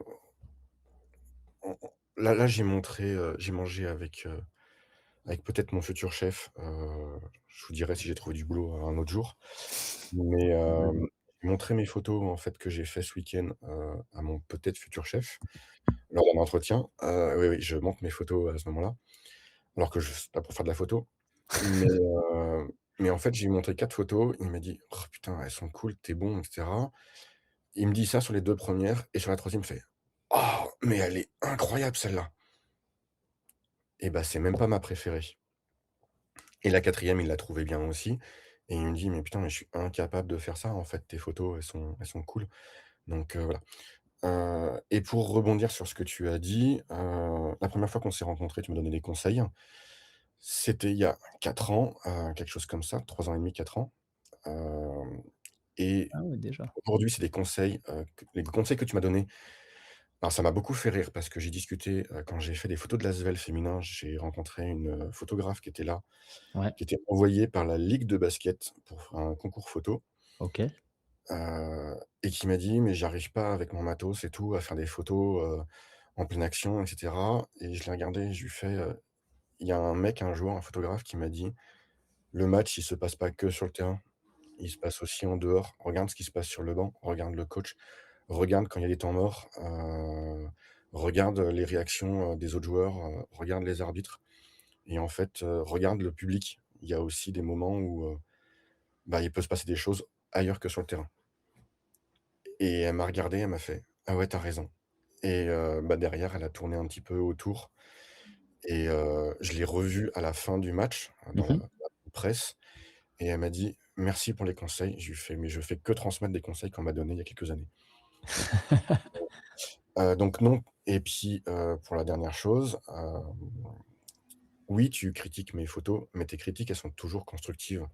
là, j'ai mangé avec peut-être mon futur chef, je vous dirai si j'ai trouvé du boulot un autre jour. Mais, j'ai montré mes photos en fait que j'ai fait ce week-end, à mon peut-être futur chef, lors d'un entretien. Oui, oui, je montre mes photos à ce moment-là, alors que je c'est pas pour faire de la photo. Mais, mais en fait, j'ai montré 4 photos, il m'a dit: «Oh putain, elles sont cool, tu es bon et cetera». Il me dit ça sur les 2 premières et sur la troisième il me fait: «Oh, mais elle est incroyable celle-là!» Et bah, c'est même pas ma préférée. Et la quatrième, il l'a trouvée bien aussi et il me dit: «Mais putain, mais je suis incapable de faire ça en fait, tes photos, elles sont cool». Donc, voilà. Et pour rebondir sur ce que tu as dit, la première fois qu'on s'est rencontrés, tu m'as donné des conseils. C'était il y a 4 ans, quelque chose comme ça, 3 ans et demi, 4 ans. Hem et Ah ouais, déjà. aujourd'hui, c'est des conseils, que les conseils que tu m'as donnés, alors ça m'a beaucoup fait rire parce que j'ai discuté, quand j'ai fait des photos de l'Asvel féminin, j'ai rencontré une, photographe qui était là, Ouais, qui était envoyée par la ligue de basket pour un concours photo, OK. et qui m'a dit: «Mais j'arrive pas avec mon matos et tout à faire des photos, en pleine action et cetera», et je l'ai regardé, je lui fais, il y a un mec, un joueur, un photographe qui m'a dit: «Le match, il se passe pas que sur le terrain, il se passe aussi en dehors. Regarde ce qui se passe sur le banc, regarde le coach, regarde quand il y a des temps morts, regarde les réactions, des autres joueurs, regarde les arbitres et en fait, regarde le public. Il y a aussi des moments où, bah, il peut se passer des choses ailleurs que sur le terrain». Et elle m'a regardé, elle m'a fait: «Ah ouais, tu as raison», et bah, derrière, elle a tourné un petit peu autour et je l'ai revue à la fin du match, dans Mmh. la presse, et elle m'a dit: «Merci pour les conseils». Je lui fais: «Mais je fais que transmettre des conseils qu'on m'a donnés il y a quelques années». Donc non, et puis, pour la dernière chose, oui, tu critiques mes photos, mais tes critiques, elles sont toujours constructives.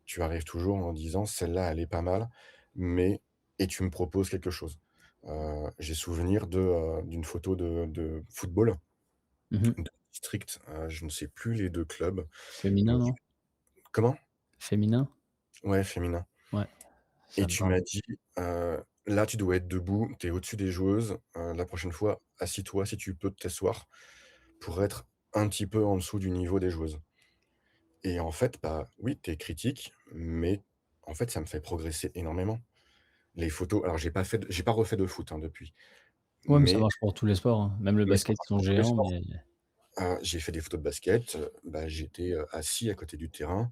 Tu arrives toujours en disant: «Celle-là, elle est pas mal, mais» et tu me proposes quelque chose. J'ai souvenir d'une photo de football, Mmh. de district, je ne sais plus les 2 clubs, Féminin, donc non? comment? Féminin? Ouais, féminin, Ouais, et ça me tu parle. m'as dit: «Là, tu dois être debout, tu es au-dessus des joueuses, la prochaine fois, assis-toi si tu peux t'asseoir pour être un petit peu en dessous du niveau des joueuses». Et en fait, bah, oui, tu es critique, mais en fait, ça me fait progresser énormément. Les photos, alors j'ai pas refait de foot, hein, depuis, Ouais, mais ça mais marche pour tous les sports, hein. Même le ça basket, ils marche sont pour tous les géants, sports. mais J'ai fait des photos de basket, bah, j'étais, assis à côté du terrain,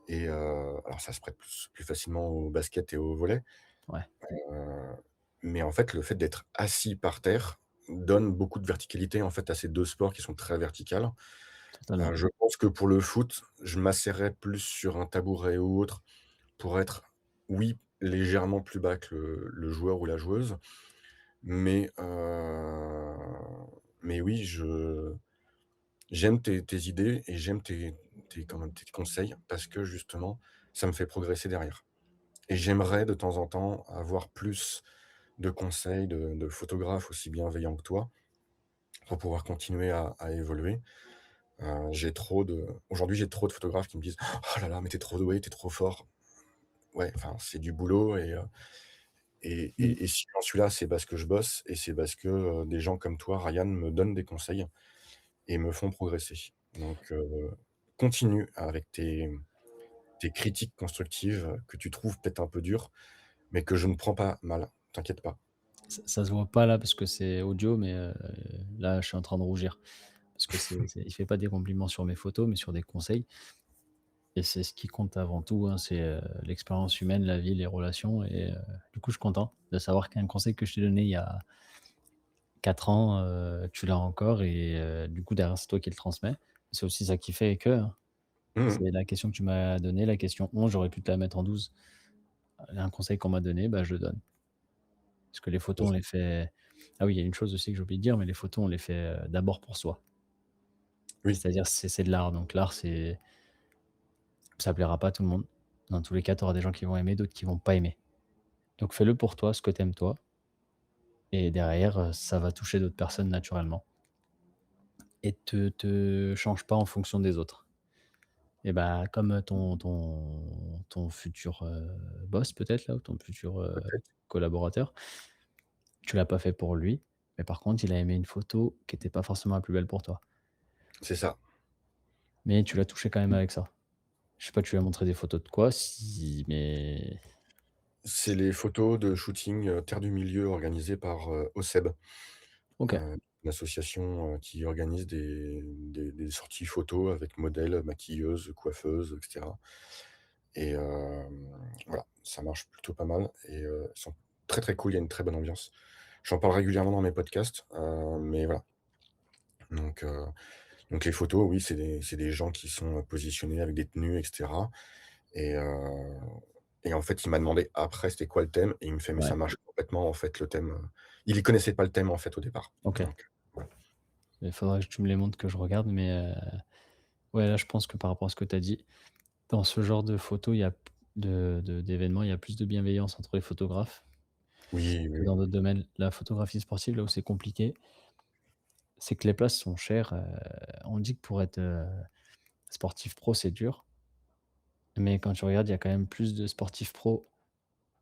et alors ça se prête plus facilement au basket et au volley, Ouais, heu, mais en fait, le fait d'être assis par terre donne beaucoup de verticalité, en fait, à ces 2 sports qui sont très verticales. totalement. Je pense que pour le foot, je m'asserais plus sur un tabouret ou autre pour être, oui, légèrement plus bas que le joueur ou la joueuse, mais oui, je j'aime tes idées et j'aime tes conseils parce que justement, ça me fait progresser derrière et j'aimerais de temps en temps avoir plus de conseils de photographes aussi bienveillants que toi pour pouvoir continuer à évoluer. J'ai trop de photographes qui me disent: «Oh là là, mais tu es trop doué, tu es trop fort». Ouais, enfin, c'est du boulot Mmh. et si j'en suis là, c'est parce que je bosse et c'est parce que, des gens comme toi, Ryan, me donnent des conseils et me font progresser. Donc, continue avec tes critiques constructives que tu trouves peut-être un peu dures, mais que je ne prends pas mal, t'inquiète pas. Ça se voit pas là parce que c'est audio, mais là, je suis en train de rougir parce que c'est il fait pas des compliments sur mes photos, mais sur des conseils et c'est ce qui compte avant tout, hein, c'est, l'expérience humaine, la vie, les relations et du coup, je suis content de savoir qu'un conseil que je t'ai donné il y a 4 ans, tu l'as encore et du coup, derrière, c'est toi qui le transmets. C'est aussi ça qui fait que, hein. Mmh mh. C'est la question que tu m'as donnée, la question 11, j'aurais pu te la mettre en 12. Un conseil qu'on m'a donné, bah, je le donne. Parce que les C'est photos, on ça. les fait ah oui, il y a une chose aussi que j'ai oublié de dire, mais les photos, on les fait, d'abord pour soi. Oui, C'est-à-dire c'est de l'art, donc l'art, ça plaira pas à tout le monde. Dans tous les cas, tu auras des gens qui vont aimer, d'autres qui vont pas aimer. Donc fais-le pour toi, ce que tu aimes toi et derrière, ça va toucher d'autres personnes naturellement et te change pas en fonction des autres et bah, comme, ton futur, boss peut-être là ou ton futur, peut-être. collaborateur, tu l'as pas fait pour lui, mais par contre, il a aimé une photo qui était pas forcément la plus belle pour toi. C'est ça. Mais tu l'as touché quand même avec ça. Je sais pas, tu lui as montré des photos de quoi? Si mais C'est les photos de shooting, terre du milieu organisées par, OSEB, OK, une association, qui organise des sorties photos avec modèles, maquilleuses, coiffeuses et cetera et voilà, ça marche plutôt pas mal et ils sont très, très cool, il y a une très bonne ambiance. J'en parle régulièrement dans mes podcasts, mais voilà, donc heu donc les photos, oui, c'est des gens qui sont, positionnés avec des tenues et cetera et heu et en fait, il m'a demandé après c'était quoi le thème et il me fait: «Mais ouais, ça marche complètement en fait le thème», il y connaissait pas le thème en fait au départ, OK. donc voilà. Il faudrait que tu me les montres, que je regarde, mais ouais, là, je pense que par rapport à ce que tu as dit, dans ce genre de photos, il y a p d'événements, il y a plus de bienveillance entre les photographes Oui, oui, que oui. dans d'autres domaines. La photographie sportive, là où c'est compliqué, c'est que les places sont chères, on dit que pour être, sportif pro, c'est dur, mais quand tu regardes, il y a quand même plus de sportifs pros,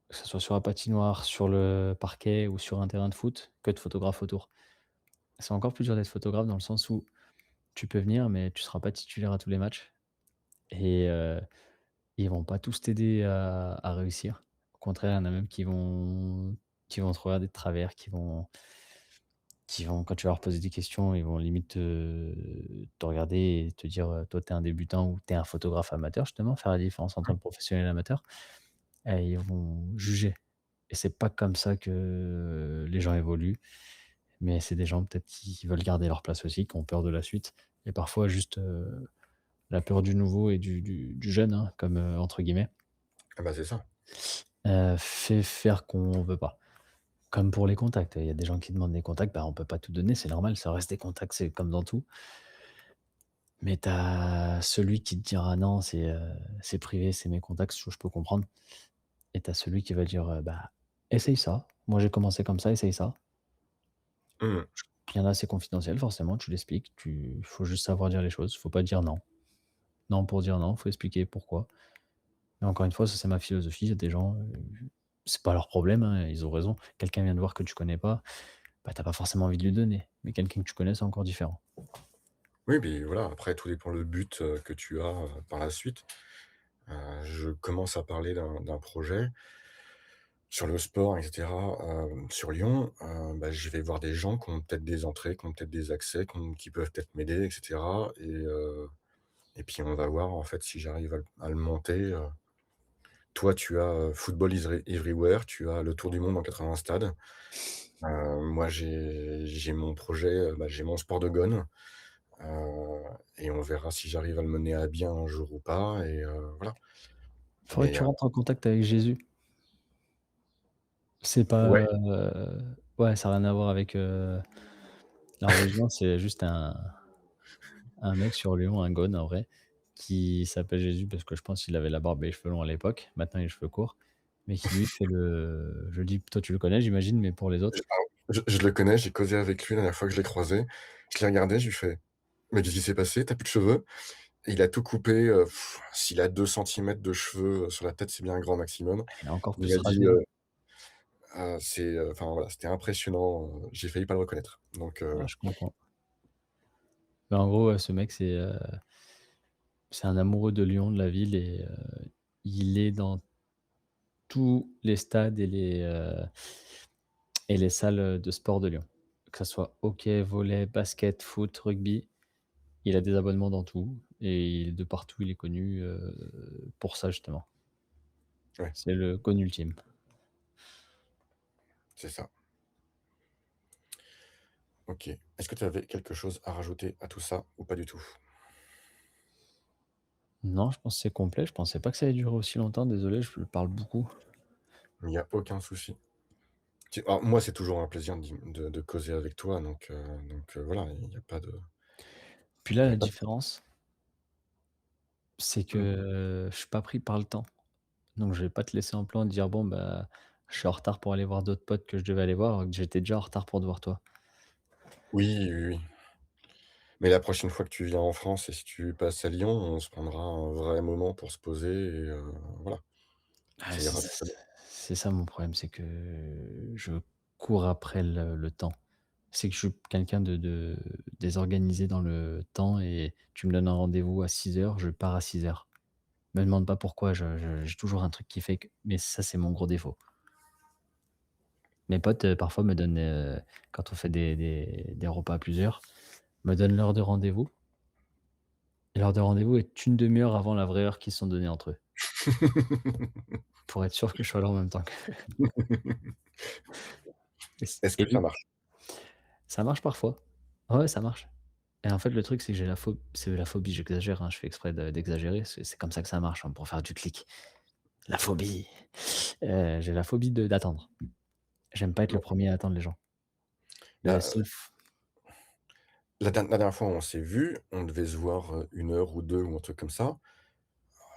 que ce soit sur la patinoire, sur le parquet ou sur un terrain de foot, que de photographes autour. C'est encore plus dur d'être photographe dans le sens où tu peux venir, mais tu seras pas titulaire à tous les matchs et ils vont pas tous t'aider à réussir. Au contraire, il y en a même qui vont te regarder de travers, qui vont quand tu vas leur poser des questions, ils vont limite te regarder et te dire, «Toi, tu es un débutant ou tu es un photographe amateur», justement, faire la différence entre le professionnel et l'amateur et ils vont juger et c'est pas comme ça que les gens évoluent, mais c'est des gens peut-être qui veulent garder leur place aussi, qui ont peur de la suite et parfois juste, la peur du nouveau et du jeune, hein, comme, entre guillemets, Ah bah, c'est ça. fait faire qu'on veut pas. Comme pour les contacts, il y a des gens qui demandent des contacts, bah, on peut pas tout donner, c'est normal, ça reste des contacts, c'est comme dans tout. Mais tu as celui qui te dira: «Non, c'est privé, c'est mes contacts», ce que je peux comprendre et tu as celui qui va dire: «Bah, essaye ça. Moi, j'ai commencé comme ça, essaye ça». Mmh. Il y en a, c'est confidentiel, forcément, tu l'expliques, il faut juste savoir dire les choses, faut pas dire non. Non pour dire non, faut expliquer pourquoi. Mais encore une fois, ça, c'est ma philosophie. Il y a des gens, c'est pas leur problème, hein, ils ont raison. Quelqu'un vient de voir que tu connais pas, bah, tu pas forcément envie de lui donner. Mais quelqu'un que tu connais, c'est encore différent. Oui, beh, voilà, après tout dépend le but, que tu as, par la suite. Je commence à parler d'un projet sur le sport et cetera, sur Lyon, bah, je vais voir des gens qui ont peut-être des entrées, qui ont peut-être des accès, qui peuvent peut-être m'aider et cetera et puis on va voir en fait si j'arrive à le monter. Toi, tu as, Football is Everywhere, tu as le tour du monde en 80 stades. Moi, j'ai mon projet, bah, j'ai mon sport de gun, heu et on verra si j'arrive à le mener à bien un jour ou pas et voilà. Faudrait que Mais tu rentres en contact avec Jésus. C'est pas, ouais, ouais, ça a rien à voir avec, la religion, c'est juste un mec sur Lyon, un Gone en vrai, qui s'appelle Jésus parce que je pense qu'il avait la barbe et les cheveux longs à l'époque. Maintenant, il a les cheveux courts, mais qui lui fait le je dis toi tu le connais j'imagine, mais pour les autres, je le connais, j'ai causé avec lui la dernière fois que je l'ai croisé. Je l'ai regardé, je lui fais: «Mais qu'est-ce qui s'est passé? Tu as plus de cheveux?» Et il a tout coupé, s'il a 2 centimètres de cheveux, sur la tête, c'est bien un grand maximum. il a encore Il plus m'a dit, rasé là. c'est, enfin voilà, c'était impressionnant, j'ai failli pas le reconnaître. Donc Ah, voilà. je comprends. Mais en gros, ouais, ce mec, c'est un amoureux de Lyon, de la ville et il est dans tous les stades et les salles, de sport de Lyon. Que ça soit hockey, volley, basket, foot, rugby, il a des abonnements dans tout et de partout, il est connu, pour ça justement. Ouais, C'est le con ultime. c'est ça. OK. Est-ce que tu avais quelque chose à rajouter à tout ça ou pas du tout? Non, je pense que c'est complet, je pensais pas que ça allait durer aussi longtemps, désolé, je parle beaucoup. Il n'y a aucun souci. Tu alors moi, c'est toujours un plaisir de causer avec toi, donc voilà, il n'y a pas de Puis là, il y a la pas de différence, c'est que, mmh. je suis pas pris par le temps. Donc je vais pas te laisser en plan, de dire: «Bon, bah, je suis en retard pour aller voir d'autres potes que je devais aller voir», alors que j'étais déjà en retard pour te voir toi. Oui, oui, oui. Mais la prochaine fois que tu viens en France et si tu passes à Lyon, on se prendra un vrai moment pour se poser et voilà, Ah, ça ira très bien. c'est ça mon problème, c'est que je cours après le temps. C'est que je suis quelqu'un de désorganisé dans le temps et tu me donnes un rendez-vous à 6 heures, je pars à 6 heures. Me demande pas pourquoi, j'ai toujours un truc qui fait que mais ça, c'est mon gros défaut. Mes potes, parfois me donnent, quand on fait des repas à plusieurs, me donnent l'heure de rendez-vous et l'heure de rendez-vous est une demi heure avant la vraie heure qu'ils se sont donnés entre eux, pour être sûr que je sois là en même temps qu'eux Est-ce et que ça du marche? ça marche parfois. Ouais, ça marche et en fait, le truc, c'est que c'est la phobie, j'exagère, hein, je fais exprès d'exagérer, c'est comme ça que ça marche, hein, pour faire du clic. La phobie, j'ai la phobie d'attendre. J'aime pas être le Bon, premier à attendre les gens. La là, seule f la dernière fois où on s'est vus, on devait se voir, 1 heure ou 2 ou un truc comme ça.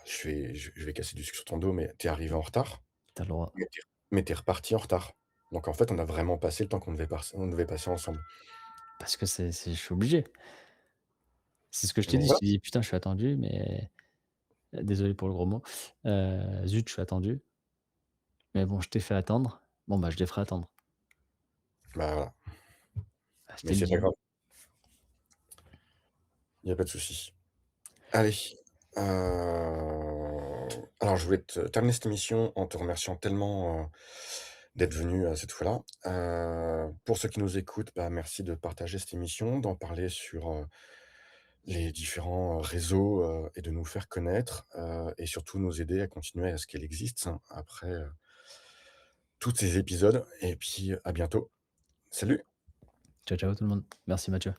Je vais casser du sucre sur ton dos, mais tu es arrivé en retard, Tu as le droit, mais tu es reparti en retard. Donc en fait, on a vraiment passé le temps on devait passer ensemble. parce que c'est je suis obligé. C'est ce que je t'ai Mais dit, je voilà, t'ai dit: «Putain, je suis attendu, mais désolé pour le gros mot, zut, je suis attendu, mais bon, je t'ai fait attendre, bon, bah, je les ferai attendre». bah, voilà, Ah, je mais t'ai le c'est pas dit. grave, il y a pas de souci. Allez, alors je voulais te terminer cette émission en te remerciant tellement, d'être venu, cette fois-là. Pour ceux qui nous écoutent, bah, merci de partager cette émission, d'en parler sur, les différents, réseaux, et de nous faire connaître, et surtout nous aider à continuer à ce qu'elle existe, hein, après, tous ces épisodes et puis à bientôt. Salut! Ciao, ciao tout le monde. Merci Mathieu.